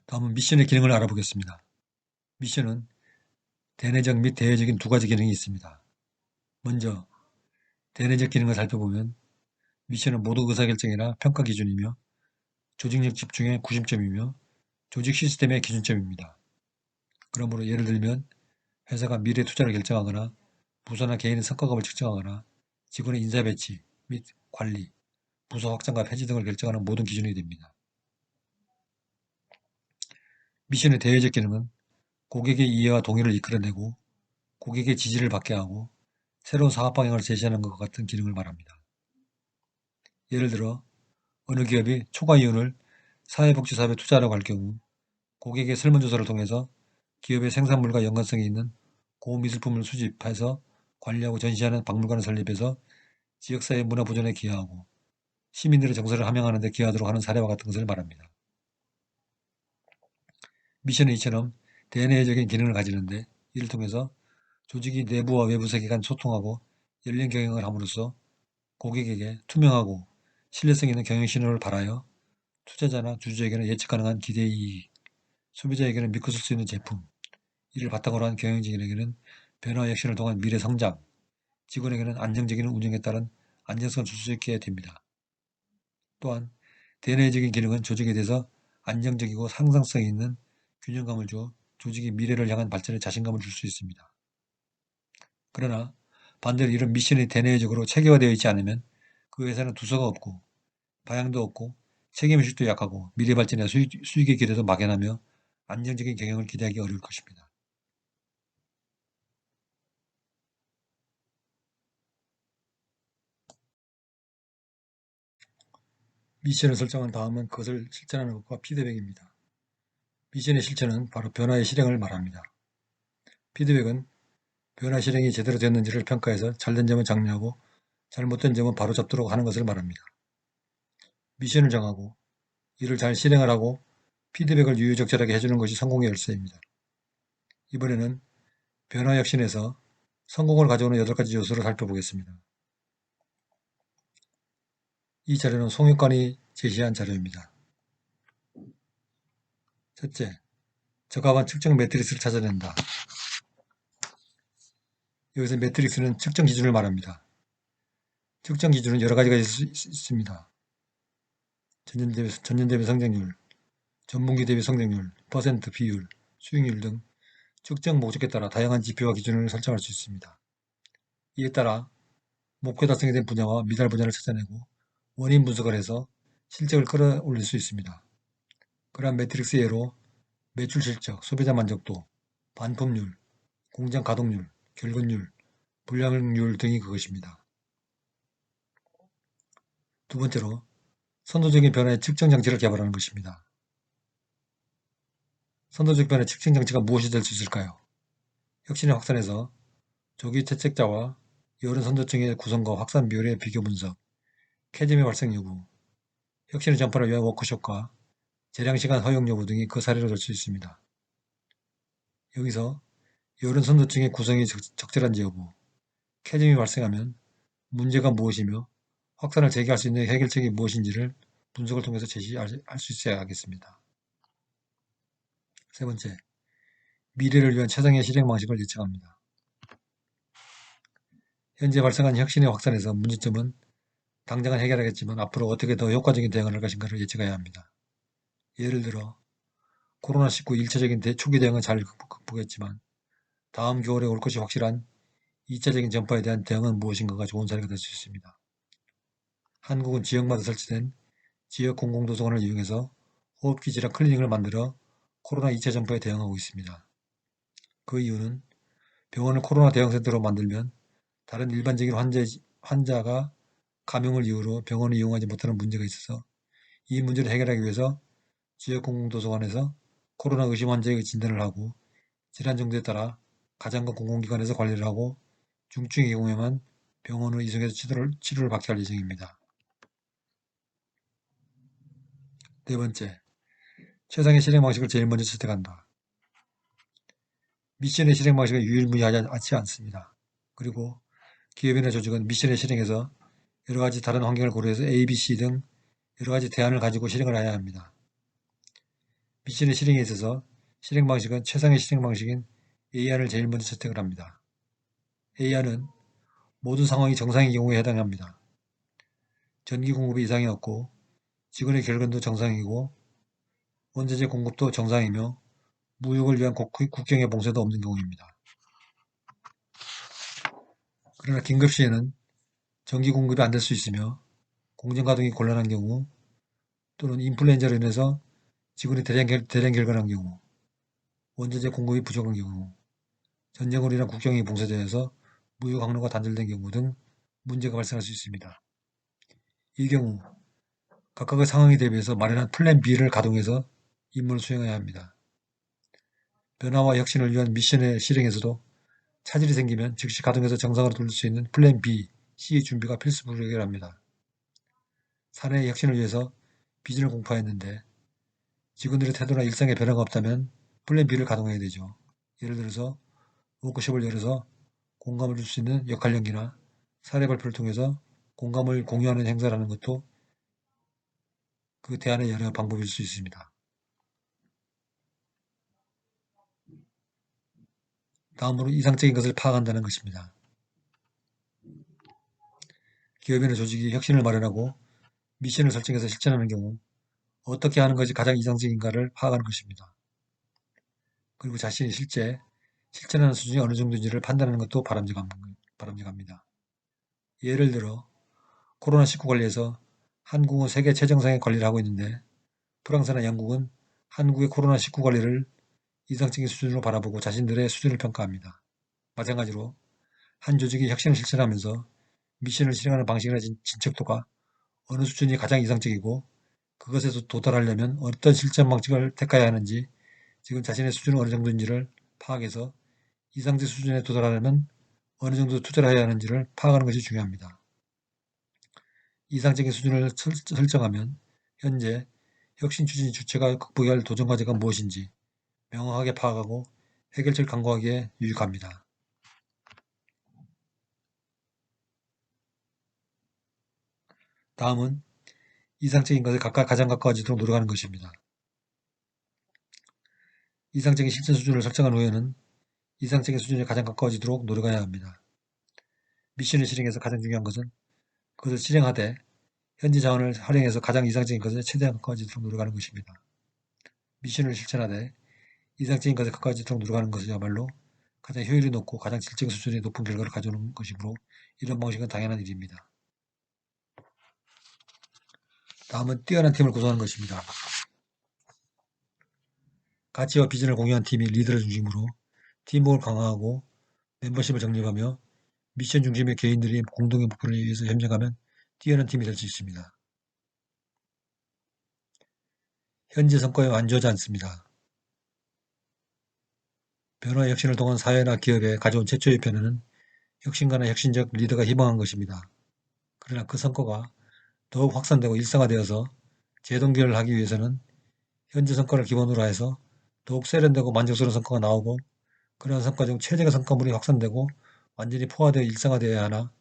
다음은 미션의 기능을 알아보겠습니다. 미션은 대내적 및 대외적인 두 가지 기능이 있습니다. 먼저 대내적 기능을 살펴보면 미션은 모두 의사결정이나 평가 기준이며 조직력 집중의 구심점이며 조직 시스템의 기준점입니다. 그러므로 예를 들면 회사가 미래 투자를 결정하거나 부서나 개인의 성과급을 측정하거나 직원의 인사 배치 및 관리, 부서 확장과 폐지 등을 결정하는 모든 기준이 됩니다. 미션의 대외적 기능은 고객의 이해와 동의를 이끌어내고 고객의 지지를 받게 하고 새로운 사업 방향을 제시하는 것과 같은 기능을 말합니다. 예를 들어 어느 기업이 초과 이윤을 사회복지 사업에 투자하라고 할 경우 고객의 설문조사를 통해서 기업의 생산물과 연관성이 있는 고미술품을 수집해서 관리하고 전시하는 박물관을 설립해서 지역사회 문화 보존에 기여하고 시민들의 정서를 함양하는 데 기여하도록 하는 사례와 같은 것을 말합니다. 미션은 이처럼 대내적인 기능을 가지는데 이를 통해서 조직이 내부와 외부 세계 간 소통하고 열린 경영을 함으로써 고객에게 투명하고 신뢰성 있는 경영 신호를 발하여 투자자나 주주에게는 예측 가능한 기대 이익, 소비자에게는 믿고 쓸 수 있는 제품, 이를 바탕으로 한 경영진에게는 변화 혁신을 통한 미래 성장, 직원에게는 안정적인 운영에 따른 안정성을 줄 수 있게 됩니다. 또한 대내적인 기능은 조직에 대해서 안정적이고 상상성이 있는 균형감을 주어 조직이 미래를 향한 발전에 자신감을 줄 수 있습니다. 그러나 반대로 이런 미션이 대내적으로 체계화되어 있지 않으면 그 회사는 두서가 없고 방향도 없고 책임의식도 약하고 미래 발전에 수익의 기대도 막연하며 안정적인 경영을 기대하기 어려울 것입니다. 미션을 설정한 다음은 그것을 실천하는 것과 피드백입니다. 미션의 실천은 바로 변화의 실행을 말합니다. 피드백은 변화 실행이 제대로 됐는지를 평가해서 잘된 점은 장려하고 잘못된 점은 바로잡도록 하는 것을 말합니다. 미션을 정하고 이를 잘 실행을 하고 피드백을 유유적절하게 해주는 것이 성공의 열쇠입니다. 이번에는 변화 혁신에서 성공을 가져오는 8가지 요소를 살펴보겠습니다. 이 자료는 송익관이 제시한 자료입니다. 첫째, 적합한 측정 매트리스를 찾아낸다. 여기서 매트릭스는 측정 기준을 말합니다. 측정 기준은 여러 가지가 있습니다. 전년 대비 성장률, 전분기 대비 성장률, 퍼센트 비율, 수익률 등 측정 목적에 따라 다양한 지표와 기준을 설정할 수 있습니다. 이에 따라 목표 달성이 된 분야와 미달 분야를 찾아내고 원인 분석을 해서 실적을 끌어올릴 수 있습니다. 그러한 매트릭스 예로 매출 실적, 소비자 만족도, 반품률, 공장 가동률, 결근율, 불량률 등이 그것입니다. 두 번째로 선도적인 변화의 측정 장치를 개발하는 것입니다. 선도적 변화의 측정 장치가 무엇이 될 수 있을까요? 혁신의 확산에서 조기 채책자와 여론 선도층의 구성과 확산 비율의 비교 분석, 캐즘의 발생 여부, 혁신의 전파를 위한 워크숍과 재량시간 허용 여부 등이 그 사례로 들 수 있습니다. 여기서 여론 선도층의 구성이 적절한지 여부, 캐즘이 발생하면 문제가 무엇이며 확산을 재개할 수 있는 해결책이 무엇인지를 분석을 통해서 제시할 수 있어야 하겠습니다. 세 번째, 미래를 위한 최상의 실행 방식을 예측합니다. 현재 발생한 혁신의 확산에서 문제점은 당장은 해결하겠지만 앞으로 어떻게 더 효과적인 대응을 할 것인가를 예측해야 합니다. 예를 들어 코로나19 1차적인 초기 대응은 잘 극복했지만 다음 겨울에 올 것이 확실한 2차적인 전파에 대한 대응은 무엇인가가 좋은 사례가 될 수 있습니다. 한국은 지역마다 설치된 지역 공공도서관을 이용해서 호흡기 질환 클리닉을 만들어 코로나 2차 전파에 대응하고 있습니다. 그 이유는 병원을 코로나 대응센터로 만들면 다른 일반적인 환자가 감염을 이유로 병원을 이용하지 못하는 문제가 있어서 이 문제를 해결하기 위해서 지역 공공도서관에서 코로나 의심 환자의 진단을 하고 질환 정도에 따라 가장과 공공기관에서 관리를 하고 중증의 경우에만 병원으로 이송해서 치료를 받게 할 예정입니다. 네 번째, 최상의 실행 방식을 제일 먼저 채택한다. 미션의 실행 방식은 유일무이하지 않습니다. 그리고 기업이나 조직은 미션의 실행에서 여러 가지 다른 환경을 고려해서 A, B, C 등 여러 가지 대안을 가지고 실행을 해야 합니다. 미션의 실행에 있어서 실행 방식은 최상의 실행 방식인 A안을 제일 먼저 채택을 합니다. A안은 모든 상황이 정상의 경우에 해당합니다. 전기 공급에 이상이 없고 직원의 결근도 정상이고 원자재 공급도 정상이며 무역을 위한 국경의 봉쇄도 없는 경우입니다. 그러나 긴급 시에는 전기 공급이 안 될 수 있으며 공정 가동이 곤란한 경우 또는 인플루엔자로 인해서 직원이 대량 결근한 경우 원자재 공급이 부족한 경우 전쟁으로 인한 국경이 봉쇄되어서 무역 항로가 단절된 경우 등 문제가 발생할 수 있습니다. 이 경우 각각의 상황에 대비해서 마련한 플랜 B를 가동해서 임무를 수행해야 합니다. 변화와 혁신을 위한 미션의 실행에서도 차질이 생기면 즉시 가동해서 정상으로 돌릴 수 있는 플랜 B, C의 준비가 필수 불가결합니다. 사내의 혁신을 위해서 비전을 공포했는데 직원들의 태도나 일상에 변화가 없다면 플랜 B를 가동해야 되죠. 예를 들어서 워크숍을 열어서 공감을 줄 수 있는 역할 연기나 사례 발표를 통해서 공감을 공유하는 행사를 하는 것도 그 대안의 여러 방법일 수 있습니다. 다음으로 이상적인 것을 파악한다는 것입니다. 기업이나 조직이 혁신을 마련하고 미션을 설정해서 실천하는 경우 어떻게 하는 것이 가장 이상적인가를 파악하는 것입니다. 그리고 자신이 실천하는 수준이 어느 정도인지를 판단하는 것도 바람직합니다. 예를 들어 코로나19 관리에서 한국은 세계 최정상의 관리를 하고 있는데 프랑스나 영국은 한국의 코로나19 관리를 이상적인 수준으로 바라보고 자신들의 수준을 평가합니다. 마찬가지로 한 조직이 혁신을 실천하면서 미션을 실행하는 방식이나 진척도가 어느 수준이 가장 이상적이고 그것에 도달하려면 어떤 실천 방식을 택해야 하는지 지금 자신의 수준은 어느 정도인지를 파악해서 이상적 수준에 도달하려면 어느 정도 투자를 해야 하는지를 파악하는 것이 중요합니다. 이상적인 수준을 설정하면 현재 혁신 추진 주체가 극복해야 할 도전 과제가 무엇인지 명확하게 파악하고 해결책을 강구하기에 유익합니다. 다음은 이상적인 것에 가장 가까워지도록 노력하는 것입니다. 이상적인 실천 수준을 설정한 후에는 이상적인 수준에 가장 가까워지도록 노력해야 합니다. 미션을 실행해서 가장 중요한 것은 그것을 실행하되 현지 자원을 활용해서 가장 이상적인 것에 최대한 가까워지도록 노력하는 것입니다. 미션을 실천하되 이상적인 것에 가까워지도록 노력하는 것이야말로 가장 효율이 높고 가장 질적 수준이 높은 결과를 가져오는 것이므로 이런 방식은 당연한 일입니다. 다음은 뛰어난 팀을 구성하는 것입니다. 가치와 비전을 공유한 팀이 리더를 중심으로 팀워크를 강화하고 멤버십을 정립하며 미션 중심의 개인들이 공동의 목표를 위해서 협력하면 뛰어난 팀이 될 수 있습니다. 현재 성과에 완주하지 않습니다. 변화 혁신을 통한 사회나 기업에 가져온 최초의 변화는 혁신가나 혁신적 리더가 희망한 것입니다. 그러나 그 성과가 더욱 확산되고 일상화되어서 재동결을 하기 위해서는 현재 성과를 기본으로 해서 더욱 세련되고 만족스러운 성과가 나오고 그러한 성과 중 최적의 성과물이 확산되고 완전히 포화되어 일상화되어야 하나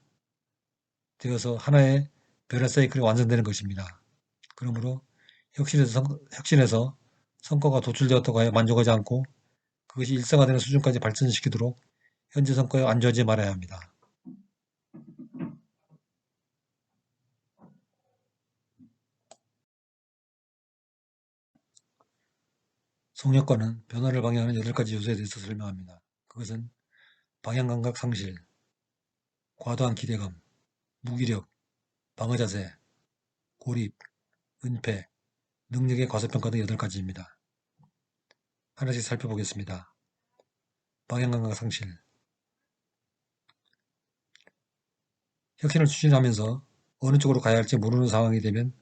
되어서 하나의 변화 사이클이 완성되는 것입니다. 그러므로 혁신에서 성과가 도출되었다고 하여 만족하지 않고 그것이 일상화되는 수준까지 발전시키도록 현재 성과에 안주하지 말아야 합니다. 성역과는 변화를 방해하는 8가지 요소에 대해서 설명합니다. 그것은 방향감각 상실, 과도한 기대감, 무기력, 방어자세, 고립, 은폐, 능력의 과소평가 등 8가지입니다. 하나씩 살펴보겠습니다. 방향감각 상실. 혁신을 추진하면서 어느 쪽으로 가야 할지 모르는 상황이 되면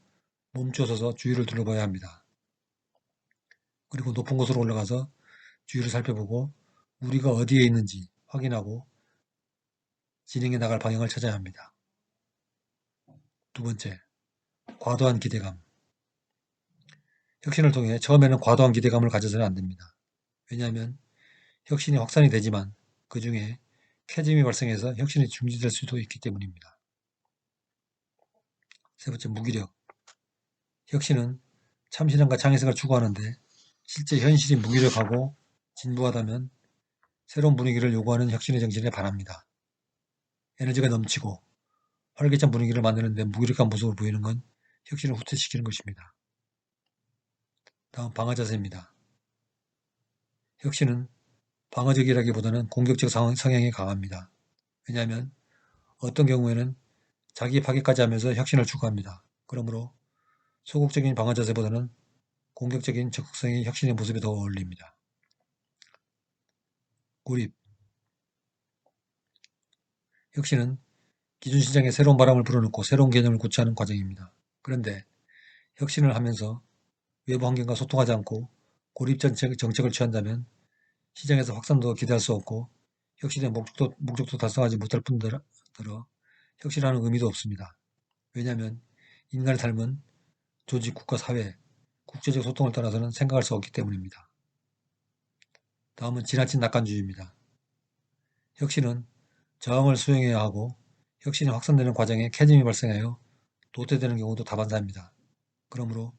멈춰서서 주위를 둘러봐야 합니다. 그리고 높은 곳으로 올라가서 주위를 살펴보고 우리가 어디에 있는지 확인하고 진행해 나갈 방향을 찾아야 합니다. 두 번째, 과도한 기대감. 혁신을 통해 처음에는 과도한 기대감을 가져서는 안 됩니다. 왜냐하면 혁신이 확산이 되지만 그 중에 캐즘이 발생해서 혁신이 중지될 수도 있기 때문입니다. 세 번째, 무기력. 혁신은 참신함과 창의성을 추구하는데 실제 현실이 무기력하고 진부하다면 새로운 분위기를 요구하는 혁신의 정신에 반합니다. 에너지가 넘치고 활기찬 분위기를 만드는 데 무기력한 모습을 보이는 건 혁신을 후퇴시키는 것입니다. 다음 방어자세입니다. 혁신은 방어적이라기보다는 공격적 성향이 강합니다. 왜냐하면 어떤 경우에는 자기 파괴까지 하면서 혁신을 추구합니다. 그러므로 소극적인 방어자세보다는 공격적인 적극성이 혁신의 모습에 더 어울립니다. 고립. 혁신은 기존 시장에 새로운 바람을 불어넣고 새로운 개념을 구체하는 과정입니다. 그런데 혁신을 하면서 외부 환경과 소통하지 않고 고립 정책을 취한다면 시장에서 확산도 기대할 수 없고 혁신의 목적도 달성하지 못할 뿐더러 혁신하는 의미도 없습니다. 왜냐하면 인간의 삶은 조직, 국가, 사회, 국제적 소통을 따라서는 생각할 수 없기 때문입니다. 다음은 지나친 낙관주의입니다. 혁신은 저항을 수용해야 하고 혁신이 확산되는 과정에 캐즘이 발생하여 도태되는 경우도 다반사입니다. 그러므로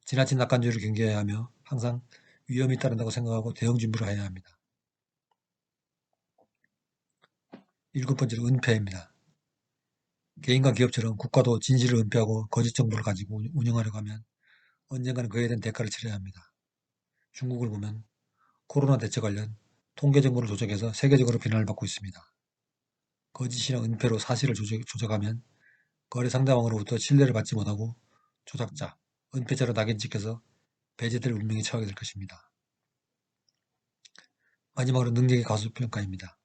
지나친 낙관주의를 경계해야 하며 항상 위험이 따른다고 생각하고 대응 준비를 해야 합니다. 7번째로 은폐입니다. 개인과 기업처럼 국가도 진실을 은폐하고 거짓 정보를 가지고 운영하려고 하면 언젠가는 그에 대한 대가를 치러야 합니다. 중국을 보면 코로나 대처 관련 통계 정보를 조작해서 세계적으로 비난을 받고 있습니다. 거짓이나 은폐로 사실을 조작하면 거래 상대방으로부터 신뢰를 받지 못하고 조작자, 은폐자로 낙인 찍혀서 배제될 운명에 처하게 될 것입니다. 마지막으로 능력의 과소평가입니다.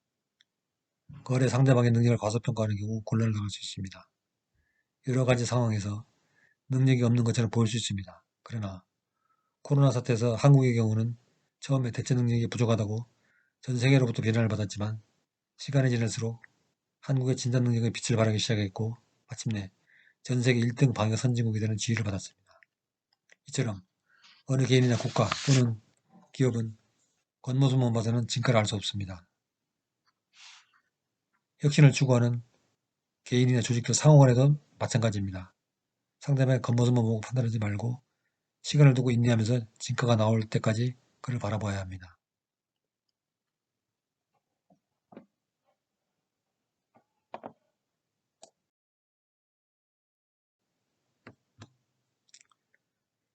거래 상대방의 능력을 과소평가하는 경우 곤란을 당할 수 있습니다. 여러 가지 상황에서 능력이 없는 것처럼 보일 수 있습니다. 그러나 코로나 사태에서 한국의 경우는 처음에 대처 능력이 부족하다고 전 세계로부터 비난을 받았지만 시간이 지날수록 한국의 진단 능력의 빛을 발하기 시작했고 마침내 전 세계 1등 방역 선진국이 되는 지위를 받았습니다. 이처럼 어느 개인이나 국가 또는 기업은 겉모습만 봐서는 진가를 알 수 없습니다. 혁신을 추구하는 개인이나 조직도 상호간에도 마찬가지입니다. 상대방의 겉모습만 보고 판단하지 말고 시간을 두고 인내하면서 진가가 나올 때까지 그를 바라봐야 합니다.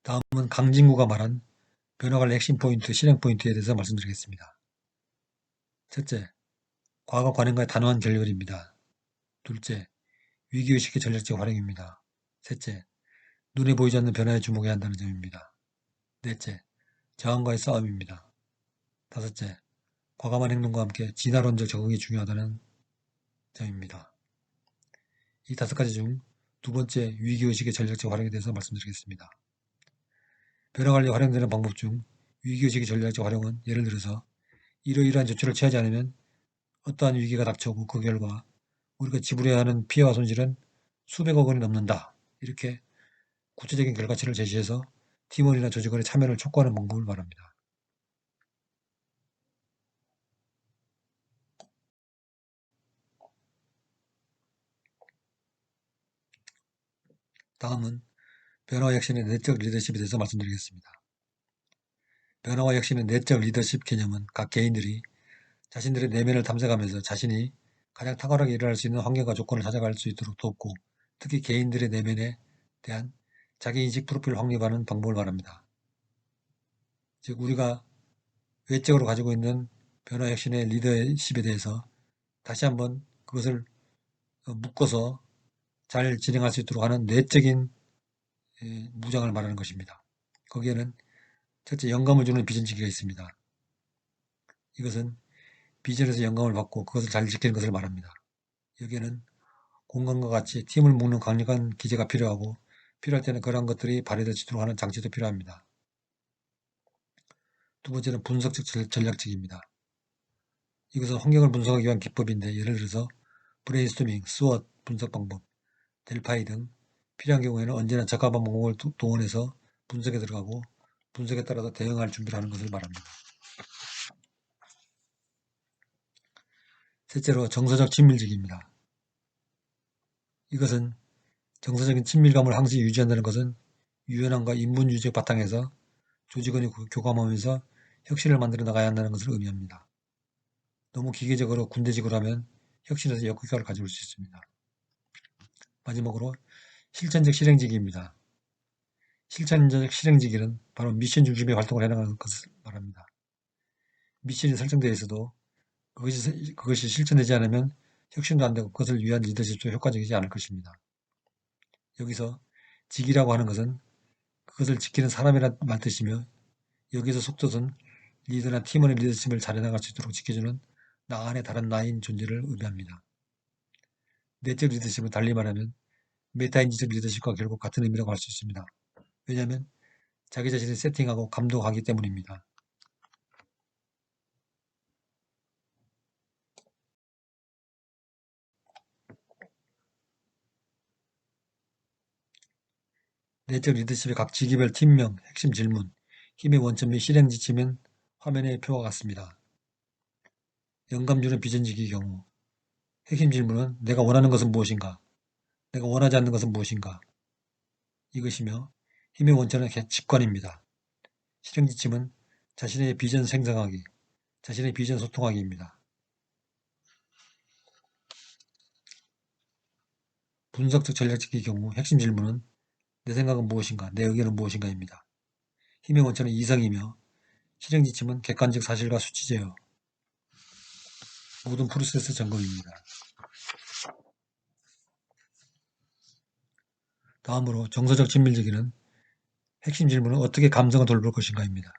다음은 강진구가 말한 변화관리 핵심 포인트, 실행 포인트에 대해서 말씀드리겠습니다. 첫째, 과거 관행과의 단호한 결렬입니다. 둘째, 위기의식의 전략적 활용입니다. 셋째, 눈에 보이지 않는 변화에 주목해야 한다는 점입니다. 넷째, 저항과의 싸움입니다. 다섯째, 과감한 행동과 함께 진화론적 적응이 중요하다는 점입니다. 이 5가지 중 두 번째 위기의식의 전략적 활용에 대해서 말씀드리겠습니다. 변화관리에 활용되는 방법 중 위기의식의 전략적 활용은 예를 들어서 이러이러한 조치를 취하지 않으면 어떠한 위기가 닥쳐오고 그 결과 우리가 지불해야 하는 피해와 손실은 수백억 원이 넘는다. 이렇게 구체적인 결과치를 제시해서 팀원이나 조직원의 참여를 촉구하는 방법을 말합니다. 다음은 변화와 혁신의 내적 리더십에 대해서 말씀드리겠습니다. 변화와 혁신의 내적 리더십 개념은 각 개인들이 자신들의 내면을 탐색하면서 자신이 가장 탁월하게 일어날 수 있는 환경과 조건을 찾아갈 수 있도록 돕고 특히 개인들의 내면에 대한 자기인식 프로필을 확립하는 방법을 말합니다. 즉 우리가 외적으로 가지고 있는 변화 혁신의 리더십에 대해서 다시 한번 그것을 묶어서 잘 진행할 수 있도록 하는 내적인 무장을 말하는 것입니다. 거기에는 첫째, 영감을 주는 비전지기가 있습니다. 이것은 비전에서 영감을 받고 그것을 잘 지키는 것을 말합니다. 여기에는 공간과 같이 팀을 묶는 강력한 기제가 필요하고 필요할 때는 그러한 것들이 발휘되도록 하는 장치도 필요합니다. 두 번째는 분석적 전략적입니다. 이것은 환경을 분석하기 위한 기법인데 예를 들어서 브레인스토밍, 스워트 분석 방법, 델파이 등 필요한 경우에는 언제나 적합한 방법을 동원해서 분석에 들어가고 분석에 따라서 대응할 준비를 하는 것을 말합니다. 셋째로 정서적 친밀적입니다. 이것은 정서적인 친밀감을 항상 유지한다는 것은 유연함과 인문 유지의 바탕에서 조직원이 교감하면서 혁신을 만들어 나가야 한다는 것을 의미합니다. 너무 기계적으로 군대식으로 하면 혁신에서 역효과를 가져올 수 있습니다. 마지막으로 실천적 실행지기입니다. 실천적 실행지기는 바로 미션 중심의 활동을 해나가는 것을 말합니다. 미션이 설정되어 있어도 그것이 실천되지 않으면 혁신도 안 되고 그것을 위한 리더십도 효과적이지 않을 것입니다. 여기서 직이라고 하는 것은 그것을 지키는 사람이란 말뜻이며 여기서 속뜻은 리더나 팀원의 리더십을 잘 해나갈 수 있도록 지켜주는 나 안에 다른 나인 존재를 의미합니다. 내적 리더십은 달리 말하면 메타인지적 리더십과 결국 같은 의미라고 할 수 있습니다. 왜냐하면 자기 자신을 세팅하고 감독하기 때문입니다. 내적 리더십의 각 직위별 팀명, 핵심 질문, 힘의 원천 및 실행 지침은 화면의 표와 같습니다. 영감 주는 비전직의 경우 핵심 질문은 내가 원하는 것은 무엇인가? 내가 원하지 않는 것은 무엇인가? 이것이며 힘의 원천은 직관입니다. 실행 지침은 자신의 비전 생성하기, 자신의 비전 소통하기입니다. 분석적 전략적의 경우 핵심 질문은 내 생각은 무엇인가, 내 의견은 무엇인가입니다. 힘의 원천은 이성이며 실행 지침은 객관적 사실과 수치 제어, 모든 프로세스 점검입니다. 다음으로 정서적 친밀적이는 핵심 질문은 어떻게 감성을 돌볼 것인가입니다.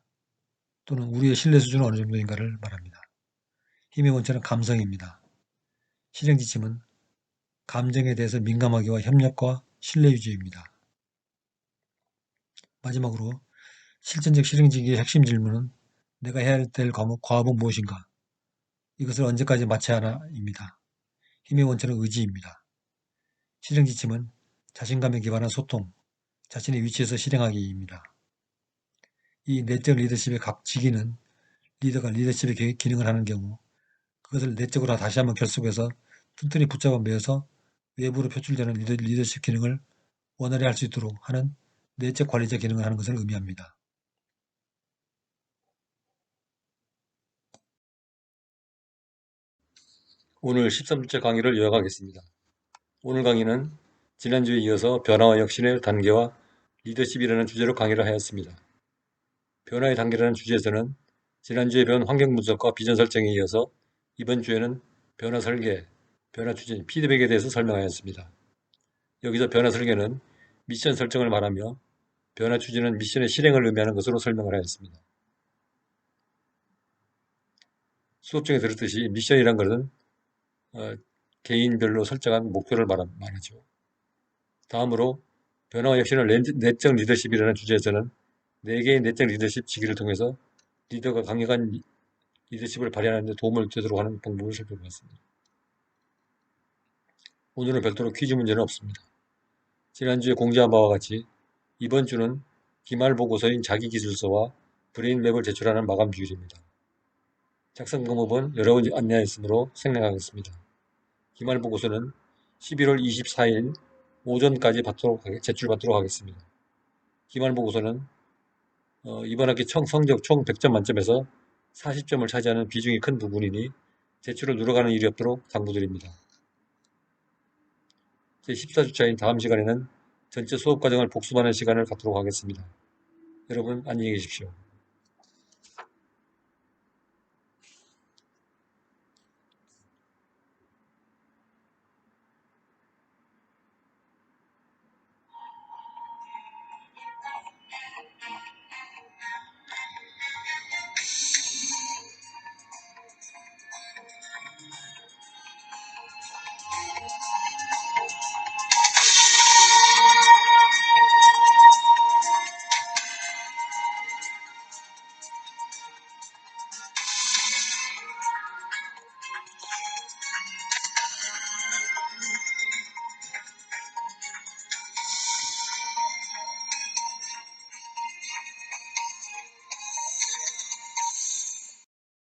또는 우리의 신뢰 수준은 어느 정도인가를 말합니다. 힘의 원천은 감성입니다. 실행 지침은 감정에 대해서 민감하기와 협력과 신뢰 유지입니다. 마지막으로 실천적 실행지기의 핵심 질문은 내가 해야 될 과업은 무엇인가? 이것을 언제까지 마쳐야 하나입니다. 힘의 원천은 의지입니다. 실행 지침은 자신감에 기반한 소통, 자신의 위치에서 실행하기입니다. 이 내적 리더십의 각 직위는 리더가 리더십의 기능을 하는 경우 그것을 내적으로 다시 한번 결속해서 튼튼히 붙잡아 매어서 외부로 표출되는 리더십 기능을 원활히 할 수 있도록 하는 내적 관리자 기능을 하는 것을 의미합니다. 오늘 13주째 강의를 요약하겠습니다. 오늘 강의는 지난주에 이어서 변화와 혁신의 단계와 리더십이라는 주제로 강의를 하였습니다. 변화의 단계라는 주제에서는 지난주에 배운 환경 분석과 비전 설정에 이어서 이번 주에는 변화 설계, 변화 추진, 피드백에 대해서 설명하였습니다. 여기서 변화 설계는 미션 설정을 말하며 변화 추진은 미션의 실행을 의미하는 것으로 설명을 하였습니다. 수업 중에 들었듯이 미션이란 것은 개인별로 설정한 목표를 말하죠. 다음으로 변화와 혁신의 내적 리더십이라는 주제에서는 4개의 내적 리더십 직위를 통해서 리더가 강력한 리더십을 발휘하는 데 도움을 되도록 하는 방법을 살펴보았습니다. 오늘은 별도로 퀴즈 문제는 없습니다. 지난주에 공지한 바와 같이 이번 주는 기말보고서인 자기기술서와 브레인맵을 제출하는 마감 주일입니다. 작성 방법은 여러분이 안내하였으므로 생략하겠습니다. 기말보고서는 11월 24일 오전까지 제출받도록 하겠습니다. 기말보고서는 이번 학기 성적 총 100점 만점에서 40점을 차지하는 비중이 큰 부분이니 제출을 누락하는 일이 없도록 당부드립니다. 제14주차인 다음 시간에는 전체 수업 과정을 복습하는 시간을 갖도록 하겠습니다. 여러분 안녕히 계십시오.